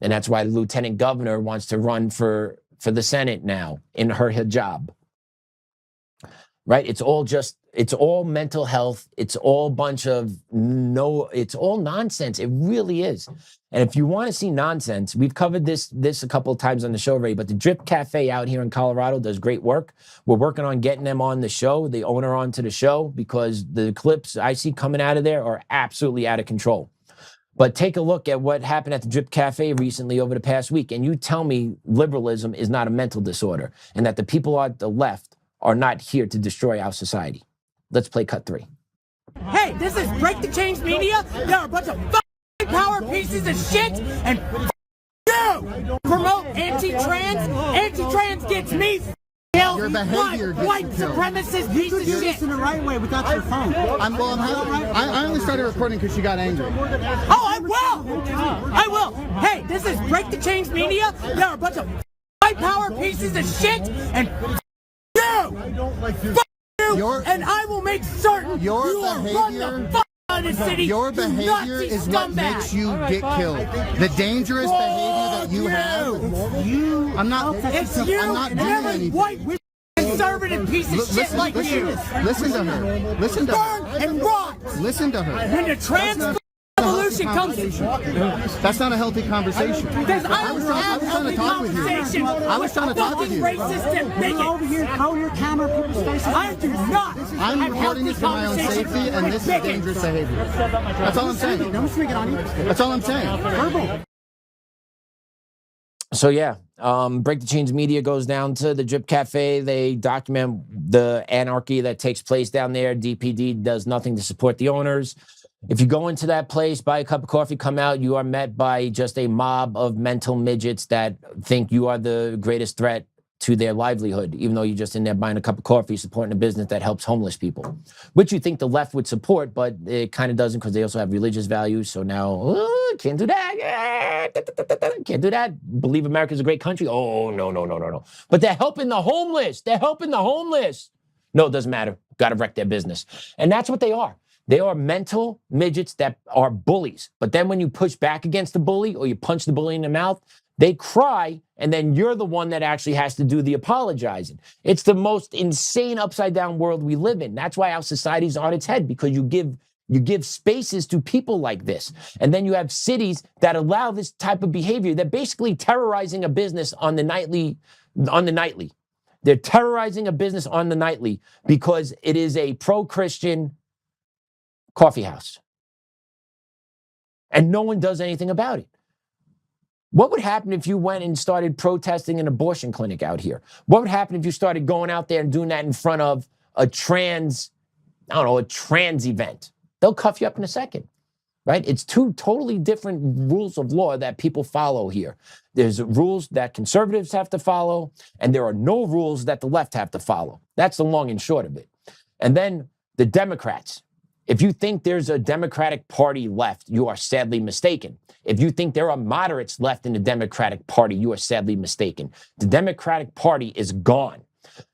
And that's why the lieutenant governor wants to run for the Senate now in her hijab. Right? It's all mental health. It's all it's all nonsense. It really is. And if you want to see nonsense, we've covered this a couple of times on the show already, but the Drip Cafe out here in Colorado does great work. We're working on getting them on the show, the owner onto the show, because the clips I see coming out of there are absolutely out of control. But take a look at what happened at the Drip Cafe recently over the past week, and you tell me liberalism is not a mental disorder and that the people on the left are not here to destroy our society. Let's play cut 3. Hey, this is Break the Change Media. There are a bunch of power pieces of shit, and you promote anti-trans. Anti-trans gets me killed. Your behavior gets white you killed. supremacist piece of shit. This in the right way without your phone. I only started recording because she got angry. Oh, I will. I will. Hey, this is Break the Change Media. There are a bunch of white power pieces of shit, and and I will make certain you are run the fuck out of the city. Your behavior is what makes you get killed. The dangerous behavior that you have. I'm not. It's you. I'm not and doing every anything. white conservative piece of shit like you. Listen to her. Listen to her. Burn and rot. Listen to her. When the trans revolution comes. That's not a healthy conversation. I was trying to talk with you. I was trying to talk with you. Racist and bigot. Over here, cover your camera, people's faces. I do not. I'm recording this for my own safety, and this is dangerous behavior. That's all I'm saying. Don't swing it on you. That's all I'm saying. Verbal. So yeah, Break the Chains Media goes down to the Drip Cafe. They document the anarchy that takes place down there. DPD does nothing to support the owners. If you go into that place, buy a cup of coffee, come out, you are met by just a mob of mental midgets that think you are the greatest threat to their livelihood, even though you're just in there buying a cup of coffee, supporting a business that helps homeless people, which you think the left would support, but it kind of doesn't because they also have religious values. So now, can't do that. Can't do that. Believe America's a great country. Oh, no. But they're helping the homeless. No, it doesn't matter. Got to wreck their business. And that's what they are. They are mental midgets that are bullies. But then when you push back against the bully or you punch the bully in the mouth, they cry, and then you're the one that actually has to do the apologizing. It's the most insane upside-down world we live in. That's why our society's on its head, because you give spaces to people like this. And then you have cities that allow this type of behavior. They're basically terrorizing a business on the nightly. They're terrorizing a business on the nightly because it is a pro-Christian coffee house. And no one does anything about it. What would happen if you went and started protesting an abortion clinic out here? What would happen if you started going out there and doing that in front of a trans event? They'll cuff you up in a second, right? It's two totally different rules of law that people follow here. There's rules that conservatives have to follow, and there are no rules that the left have to follow. That's the long and short of it. And then the Democrats. If you think there's a Democratic Party left, you are sadly mistaken. If you think there are moderates left in the Democratic Party, you are sadly mistaken. The Democratic Party is gone.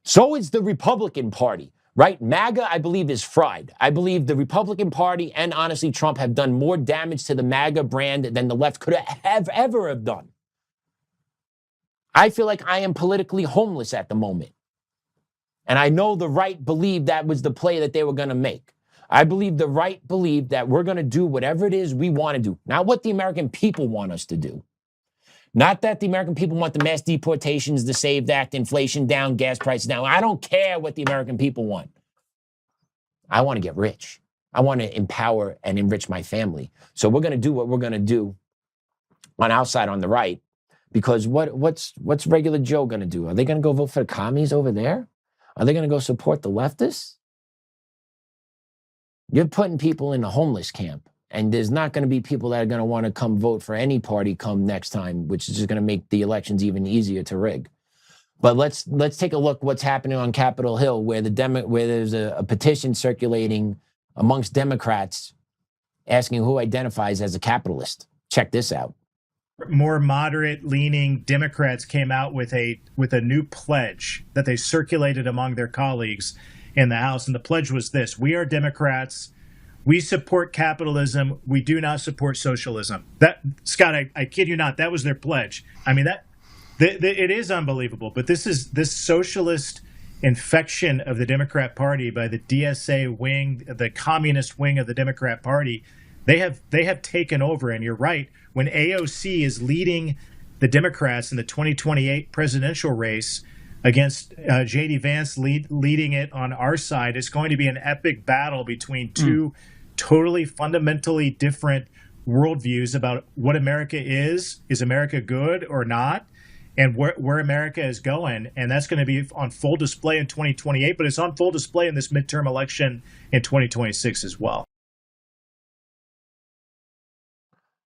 So is the Republican Party. right? MAGA, I believe, is fried. I believe the Republican Party and honestly Trump have done more damage to the MAGA brand than the left could have ever have done. I feel like I am politically homeless at the moment. And I know the right believed that was the play that they were going to make. I believe the right believed that we're going to do whatever it is we want to do, not what the American people want us to do. Not that the American people want the mass deportations, the SAVE Act, inflation down, gas prices down. I don't care what the American people want. I want to get rich. I want to empower and enrich my family. So we're going to do what we're going to do on our side on the right, because what's regular Joe going to do? Are they going to go vote for the commies over there? Are they going to go support the leftists? You're putting people in the homeless camp, and there's not going to be people that are going to want to come vote for any party come next time, which is just going to make the elections even easier to rig. But let's take a look what's happening on Capitol Hill, where there's a petition circulating amongst Democrats asking who identifies as a capitalist. Check this out. More moderate-leaning Democrats came out with a new pledge that they circulated among their colleagues in the House, and the pledge was this: "We are Democrats. We support capitalism. We do not support socialism." That, Scott, I kid you not, that was their pledge. I mean, it is unbelievable. But this socialist infection of the Democrat Party by the DSA wing, the communist wing of the Democrat Party. They have taken over, and you're right. When AOC is leading the Democrats in the 2028 presidential race against J.D. Vance leading it on our side, it's going to be an epic battle between two totally fundamentally different worldviews about what America is. Is America good or not? And where America is going. And that's going to be on full display in 2028, but it's on full display in this midterm election in 2026 as well.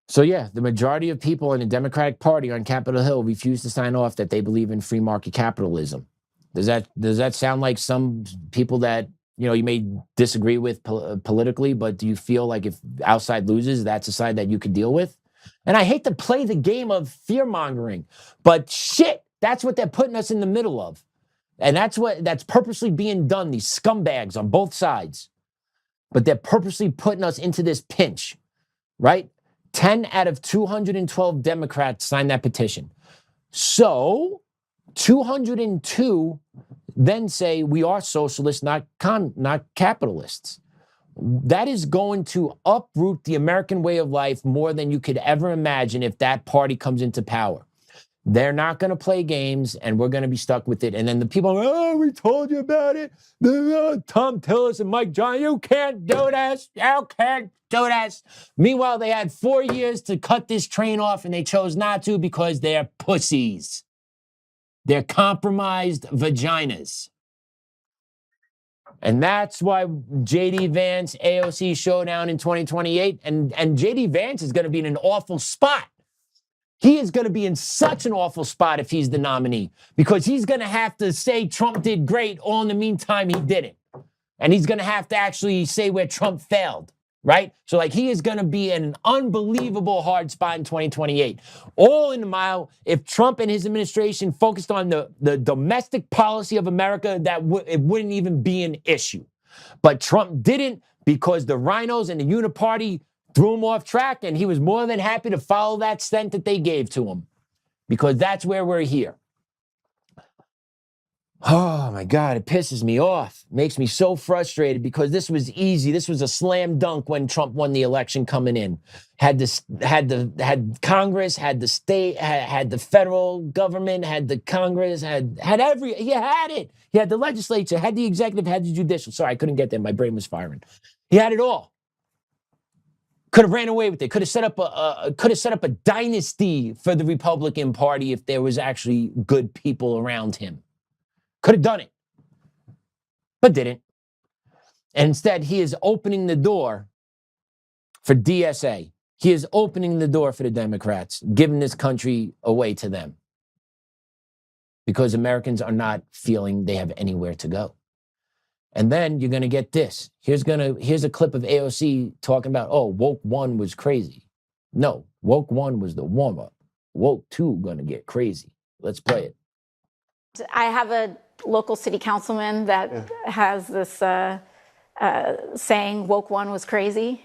So yeah, the majority of people in the Democratic Party on Capitol Hill refuse to sign off that they believe in free market capitalism. Does that sound like some people that, you know, you may disagree with politically, but do you feel like if our side loses, that's a side that you could deal with? And I hate to play the game of fear mongering, but shit, that's what they're putting us in the middle of. And that's purposely being done, these scumbags on both sides. But they're purposely putting us into this pinch, right? 10 out of 212 Democrats signed that petition. So 202 then say we are socialists, not capitalists. That is going to uproot the American way of life more than you could ever imagine if that party comes into power. They're not going to play games, and we're going to be stuck with it. And then the people, oh, we told you about it. Tom Tillis and Mike John, you can't do this. You can't do this. Meanwhile, they had 4 years to cut this train off, and they chose not to because they're pussies. They're compromised vaginas. And that's why J.D. Vance, AOC showdown in 2028, and J.D. Vance is going to be in an awful spot. He is going to be in such an awful spot if he's the nominee, because he's going to have to say Trump did great, all in the meantime he didn't. And he's going to have to actually say where Trump failed, right? So like he is going to be in an unbelievable hard spot in 2028. All in the mile, if Trump and his administration focused on the domestic policy of America, it wouldn't even be an issue. But Trump didn't, because the rhinos and the uniparty threw him off track, and he was more than happy to follow that scent that they gave to him, because that's where we're here. Oh my God, it pisses me off. Makes me so frustrated, because this was easy. This was a slam dunk when Trump won the election coming in. Had Congress, had the state, had the federal government, had the Congress, he had it. He had the legislature, had the executive, had the judicial. Sorry, I couldn't get there. My brain was firing. He had it all. Could have ran away with it. Could have set up a dynasty for the Republican Party if there was actually good people around him. Could have done it, but didn't. And instead, he is opening the door for DSA. He is opening the door for the Democrats, giving this country away to them, because Americans are not feeling they have anywhere to go. And then you're going to get this. Here's a clip of AOC talking about, oh, woke 1 was crazy. No, woke 1 was the warm-up. Woke 2 going to get crazy. Let's play it. I have a local city councilman that has this saying, woke one was crazy.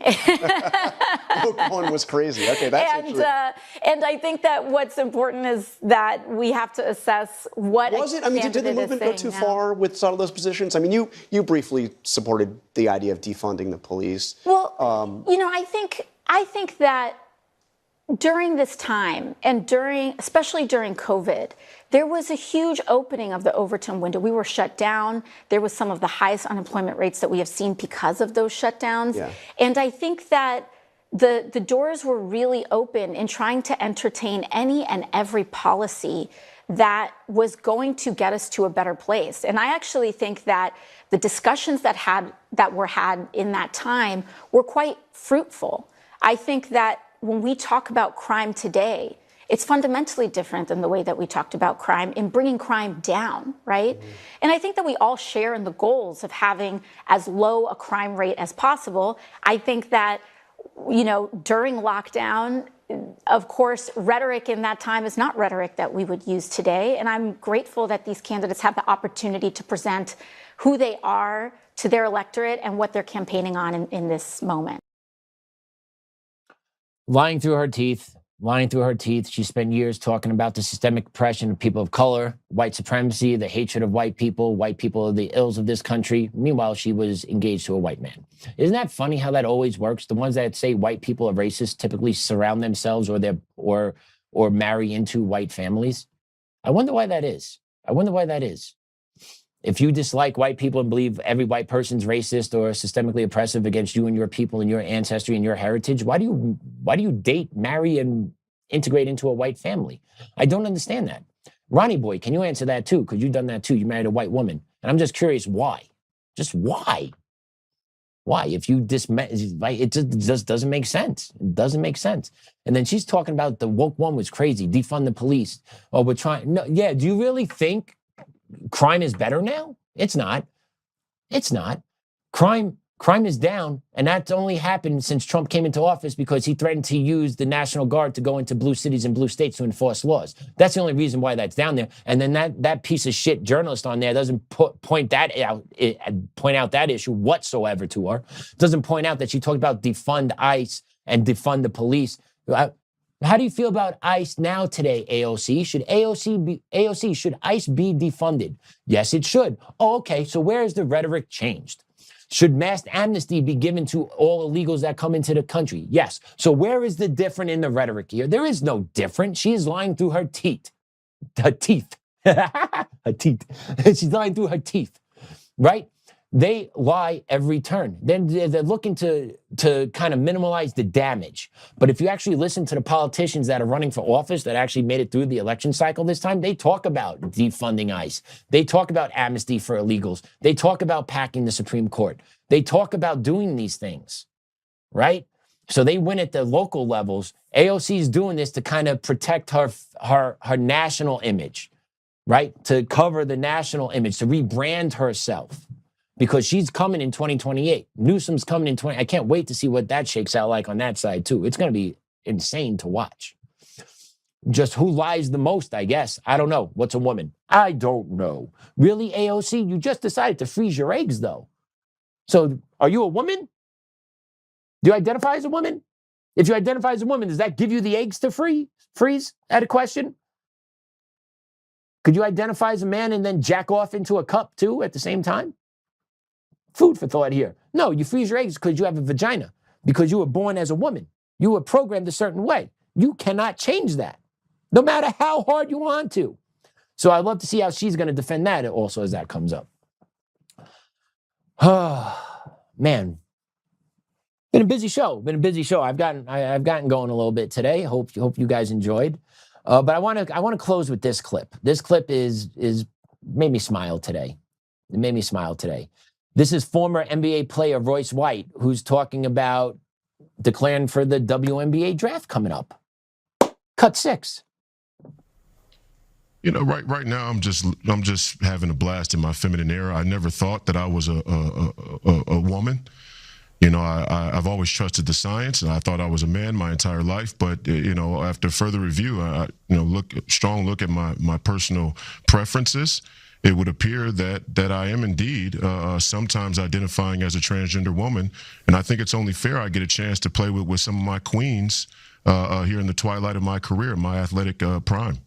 Woke one was crazy. Okay, that's and I think that what's important is that we have to assess what was it. I mean, did the movement go too far with some of those positions? I mean, you briefly supported the idea of defunding the police. Well, I think that during this time and especially during COVID, there was a huge opening of the Overton window. We were shut down. There was some of the highest unemployment rates that we have seen because of those shutdowns. Yeah. And I think that the doors were really open in trying to entertain any and every policy that was going to get us to a better place. And I actually think that the discussions that were had in that time were quite fruitful. I think that when we talk about crime today, it's fundamentally different than the way that we talked about crime in bringing crime down, right? Mm-hmm. And I think that we all share in the goals of having as low a crime rate as possible. I think that, during lockdown, of course, rhetoric in that time is not rhetoric that we would use today. And I'm grateful that these candidates have the opportunity to present who they are to their electorate and what they're campaigning on in this moment. Lying through her teeth. She spent years talking about the systemic oppression of people of color, white supremacy, the hatred of white people are the ills of this country. Meanwhile, she was engaged to a white man. Isn't that funny how that always works? The ones that say white people are racist typically surround themselves or marry into white families. I wonder why that is. If you dislike white people and believe every white person's racist or systemically oppressive against you and your people and your ancestry and your heritage, why do you date, marry, and integrate into a white family? I don't understand that. Ronnie Boy, can you answer that too? Because you've done that too. You married a white woman. And I'm just curious why. Just why? Why? If you it just doesn't make sense. It doesn't make sense. And then she's talking about the woke one was crazy, defund the police. Oh, we're trying. No, yeah, do you really think crime is better now? It's not. Crime is down, and that's only happened since Trump came into office because he threatened to use the National Guard to go into blue cities and blue states to enforce laws. That's the only reason why that's down there. And then that piece of shit journalist on there doesn't point out that issue whatsoever to her. Doesn't point out that she talked about defund ICE and defund the police. How do you feel about ICE now today, AOC? Should ICE be defunded? Yes, it should. Oh, okay. So where is the rhetoric changed? Should mass amnesty be given to all illegals that come into the country? Yes. So where is the different in the rhetoric here? There is no different. She is lying through her teeth. Her teeth. She's lying through her teeth, right? They lie every turn. Then they're looking to kind of minimize the damage. But if you actually listen to the politicians that are running for office that actually made it through the election cycle this time, they talk about defunding ICE. They talk about amnesty for illegals. They talk about packing the Supreme Court. They talk about doing these things, right? So they win at the local levels. AOC is doing this to kind of protect her national image, right? To cover the national image, to rebrand herself. Because she's coming in 2028. Newsom's coming in I can't wait to see what that shakes out like on that side, too. It's going to be insane to watch. Just who lies the most, I guess. I don't know. What's a woman? I don't know. Really, AOC? You just decided to freeze your eggs, though. So are you a woman? Do you identify as a woman? If you identify as a woman, does that give you the eggs to freeze? At a question? Could you identify as a man and then jack off into a cup, too, at the same time? Food for thought here. No, you freeze your eggs because you have a vagina, because you were born as a woman. You were programmed a certain way. You cannot change that, no matter how hard you want to. So I'd love to see how she's going to defend that also as that comes up. Man, been a busy show. I've gotten going a little bit today. Hope you guys enjoyed. But I want to close with this clip. This clip is made me smile today. It made me smile today. This is former NBA player Royce White, who's talking about declaring for the WNBA draft coming up. Cut 6. Right now I'm just having a blast in my feminine era. I never thought that I was a woman. I've always trusted the science, and I thought I was a man my entire life. But after further review, strong look at my personal preferences. it would appear that I am indeed sometimes identifying as a transgender woman, and I think it's only fair I get a chance to play with some of my queens here in the twilight of my career, my athletic prime.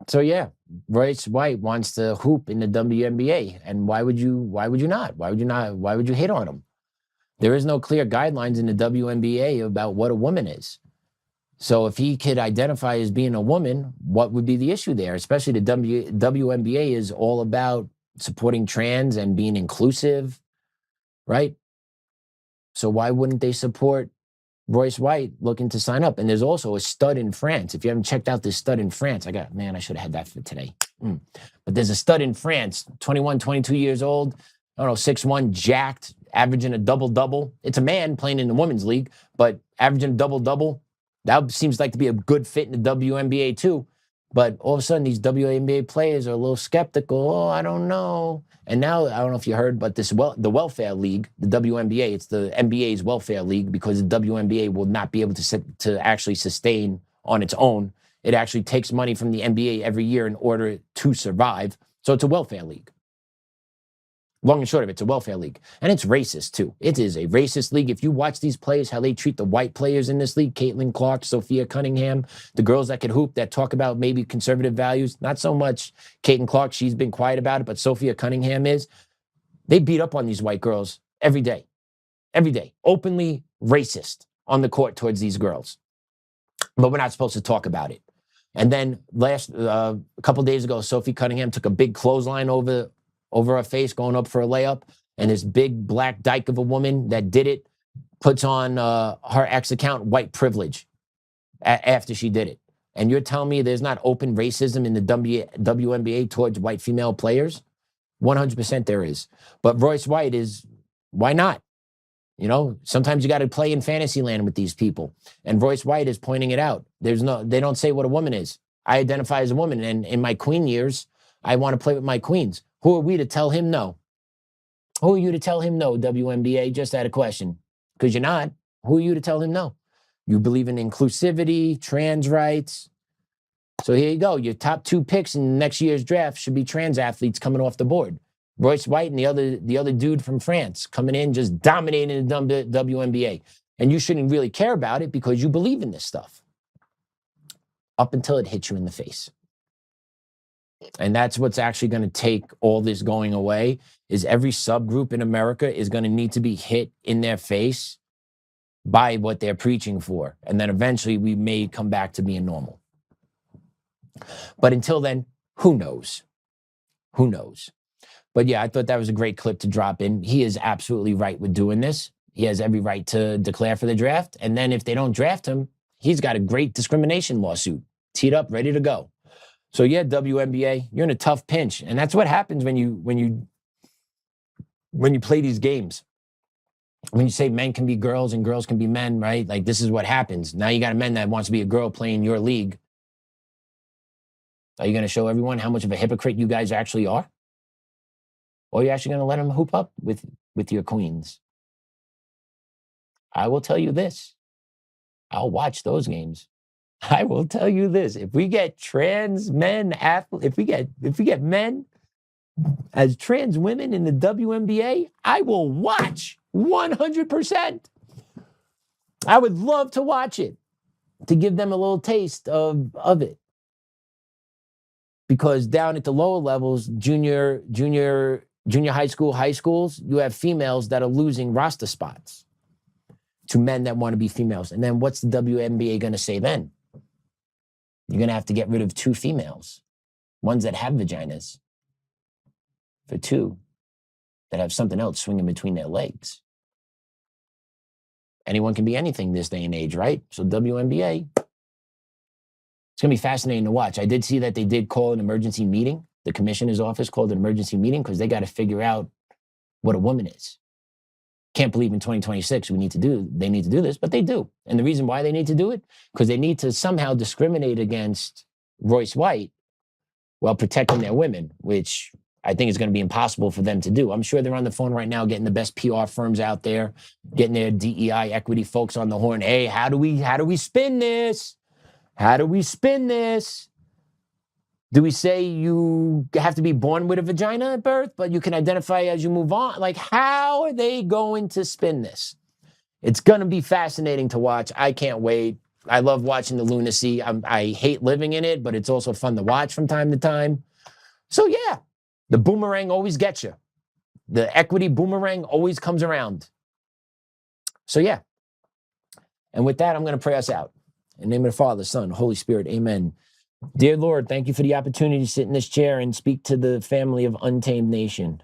So yeah, Royce White wants to hoop in the WNBA, and why would you not? Why would you hate on him? There is no clear guidelines in the WNBA about what a woman is. So if he could identify as being a woman, what would be the issue there? Especially the WNBA is all about supporting trans and being inclusive, right? So why wouldn't they support Royce White looking to sign up? And there's also a stud in France. If you haven't checked out this stud in France, I should have had that for today. But there's a stud in France, 21, 22 years old, I don't know, 6'1", jacked, averaging a double-double. It's a man playing in the women's league, but averaging a double-double. That seems like to be a good fit in the WNBA too. But all of a sudden, these WNBA players are a little skeptical. Oh, I don't know. And now, I don't know if you heard, but the welfare league, the WNBA, it's the NBA's welfare league, because the WNBA will not be able to actually sustain on its own. It actually takes money from the NBA every year in order to survive. So it's a welfare league. Long and short of it, it's a welfare league. And it's racist, too. It is a racist league. If you watch these players, how they treat the white players in this league, Caitlin Clark, Sophia Cunningham, the girls that can hoop, that talk about maybe conservative values, not so much Caitlin Clark, she's been quiet about it, but Sophia Cunningham is. They beat up on these white girls every day. Every day. Openly racist on the court towards these girls. But we're not supposed to talk about it. And then a couple days ago, Sophie Cunningham took a big clothesline over her face going up for a layup, and this big black dyke of a woman that did it puts on her ex account white privilege after she did it. And you're telling me there's not open racism in the WNBA towards white female players? 100% there is. But Royce White is, why not? You know, sometimes you got to play in fantasy land with these people. And Royce White is pointing it out. They don't say what a woman is. I identify as a woman, and in my queen years, I want to play with my queens. Who are we to tell him no? Who are you to tell him no, WNBA? Just out of question. Because you're not. Who are you to tell him no? You believe in inclusivity, trans rights. So here you go. Your top 2 picks in next year's draft should be trans athletes coming off the board. Royce White and the other dude from France coming in, just dominating the WNBA. And you shouldn't really care about it because you believe in this stuff. Up until it hits you in the face. And that's what's actually going to take all this going away, is every subgroup in America is going to need to be hit in their face by what they're preaching for. And then eventually we may come back to being normal. But until then, who knows? Who knows? But yeah, I thought that was a great clip to drop in. He is absolutely right with doing this. He has every right to declare for the draft. And then if they don't draft him, he's got a great discrimination lawsuit teed up, ready to go. So yeah, WNBA, you're in a tough pinch. And that's what happens when you play these games. When you say men can be girls and girls can be men, right? Like, this is what happens. Now you got a man that wants to be a girl playing your league. Are you going to show everyone how much of a hypocrite you guys actually are? Or are you actually going to let them hoop up with your queens? I will tell you this. I'll watch those games. I will tell you this. If we get trans men athletes, if we get men as trans women in the WNBA, I will watch 100%. I would love to watch it, to give them a little taste of it. Because down at the lower levels, junior high schools, you have females that are losing roster spots to men that want to be females. And then what's the WNBA going to say then? You're going to have to get rid of 2 females, ones that have vaginas, for 2 that have something else swinging between their legs. Anyone can be anything this day and age, right? So WNBA, it's going to be fascinating to watch. I did see that they did call an emergency meeting. The commissioner's office called an emergency meeting because they got to figure out what a woman is. Can't believe in 2026 they need to do this, but they do. And the reason why they need to do it, because they need to somehow discriminate against Royce White while protecting their women, which I think is going to be impossible for them to do. I'm sure they're on the phone right now getting the best PR firms out there, getting their DEI equity folks on the horn. Hey, how do we spin this? How do we spin this? Do we say you have to be born with a vagina at birth, but you can identify as you move on? Like, how are they going to spin this? It's going to be fascinating to watch. I can't wait. I love watching the lunacy. I hate living in it, but it's also fun to watch from time to time. So yeah, the boomerang always gets you. The equity boomerang always comes around. So yeah. And with that, I'm going to pray us out. In the name of the Father, Son, Holy Spirit, amen. Dear Lord, thank you for the opportunity to sit in this chair and speak to the family of Untamed Nation.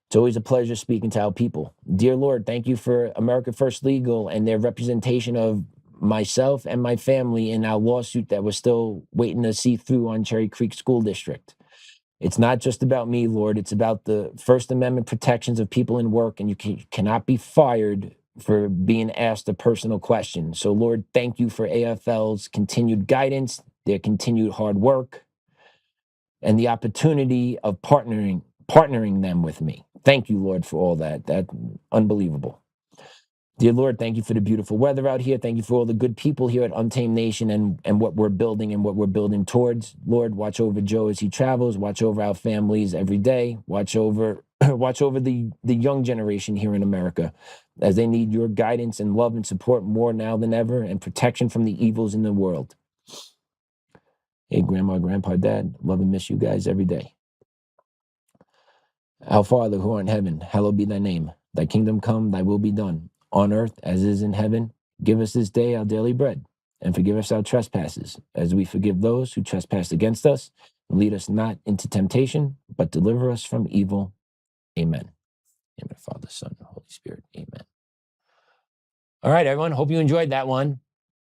It's always a pleasure speaking to our people. Dear Lord, thank you for America First Legal and their representation of myself and my family in our lawsuit that we're still waiting to see through on Cherry Creek School District. It's not just about me, Lord. It's about the First Amendment protections of people in work, and you cannot be fired for being asked a personal question. So, Lord, thank you for AFL's continued guidance, their continued hard work, and the opportunity of partnering them with me. Thank you, Lord, for all that. That's unbelievable. Dear Lord, thank you for the beautiful weather out here. Thank you for all the good people here at Untamed Nation and what we're building and what we're building towards. Lord, watch over Joe as he travels. Watch over our families every day. Watch over the young generation here in America as they need your guidance and love and support more now than ever, and protection from the evils in the world. Hey, Grandma, Grandpa, Dad, love and miss you guys every day. Our Father who art in heaven, hallowed be thy name. Thy kingdom come, thy will be done, on earth as is in heaven. Give us this day our daily bread, and forgive us our trespasses, as we forgive those who trespass against us. And lead us not into temptation, but deliver us from evil. Amen. In the name of the Father, Son, and Holy Spirit. Amen. All right, everyone. Hope you enjoyed that one.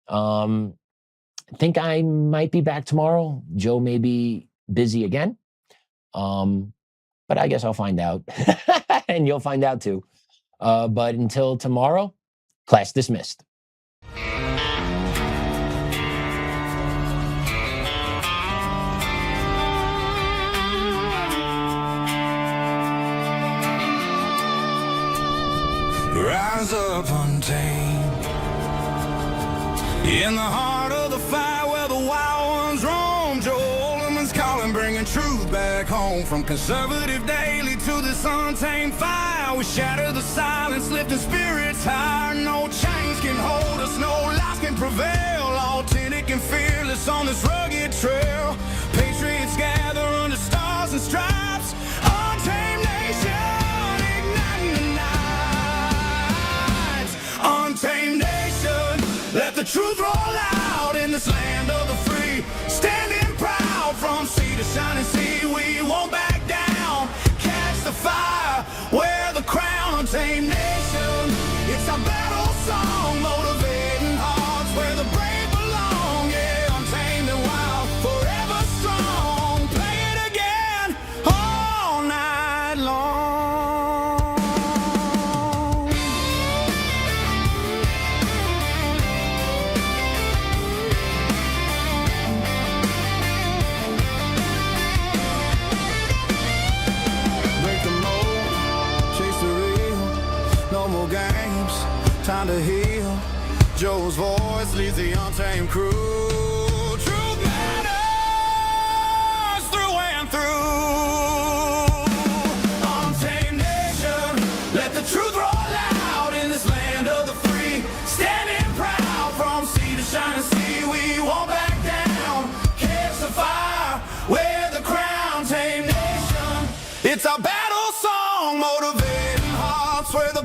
I think I might be back tomorrow. Joe may be busy again. But I guess I'll find out. And you'll find out too. But until tomorrow, class dismissed. Rise up untamed, in the heart of the fight where the wild ones roam. Joe Oltmann's calling, bringing truth back home. From conservative daily to this untamed fire, we shatter the silence, lifting spirits higher. No chains can hold us, no lies can prevail. Authentic and fearless on this rugged trail. Patriots gather under stars and stripes. Untamed nation, igniting the nights. Untamed nation, let the truth roll out in this land of the free. Standing proud from sea to shining sea, we won't back down. Catch the fire, wear the crown. Untamed nation, it's our battle song, motivating hearts where the brave belong. Yeah, untamed and wild, forever strong. Play it again all night long. Break the mold, chase the real. No more games, time to heal. Joe's voice leads the untamed crew. Truth matters through and through. Untamed nation, let the truth roll out in this land of the free. Standing proud from sea to shining sea, we won't back down. Catch the fire, wear the crown. Untamed nation, it's our battle song, motivating hearts where the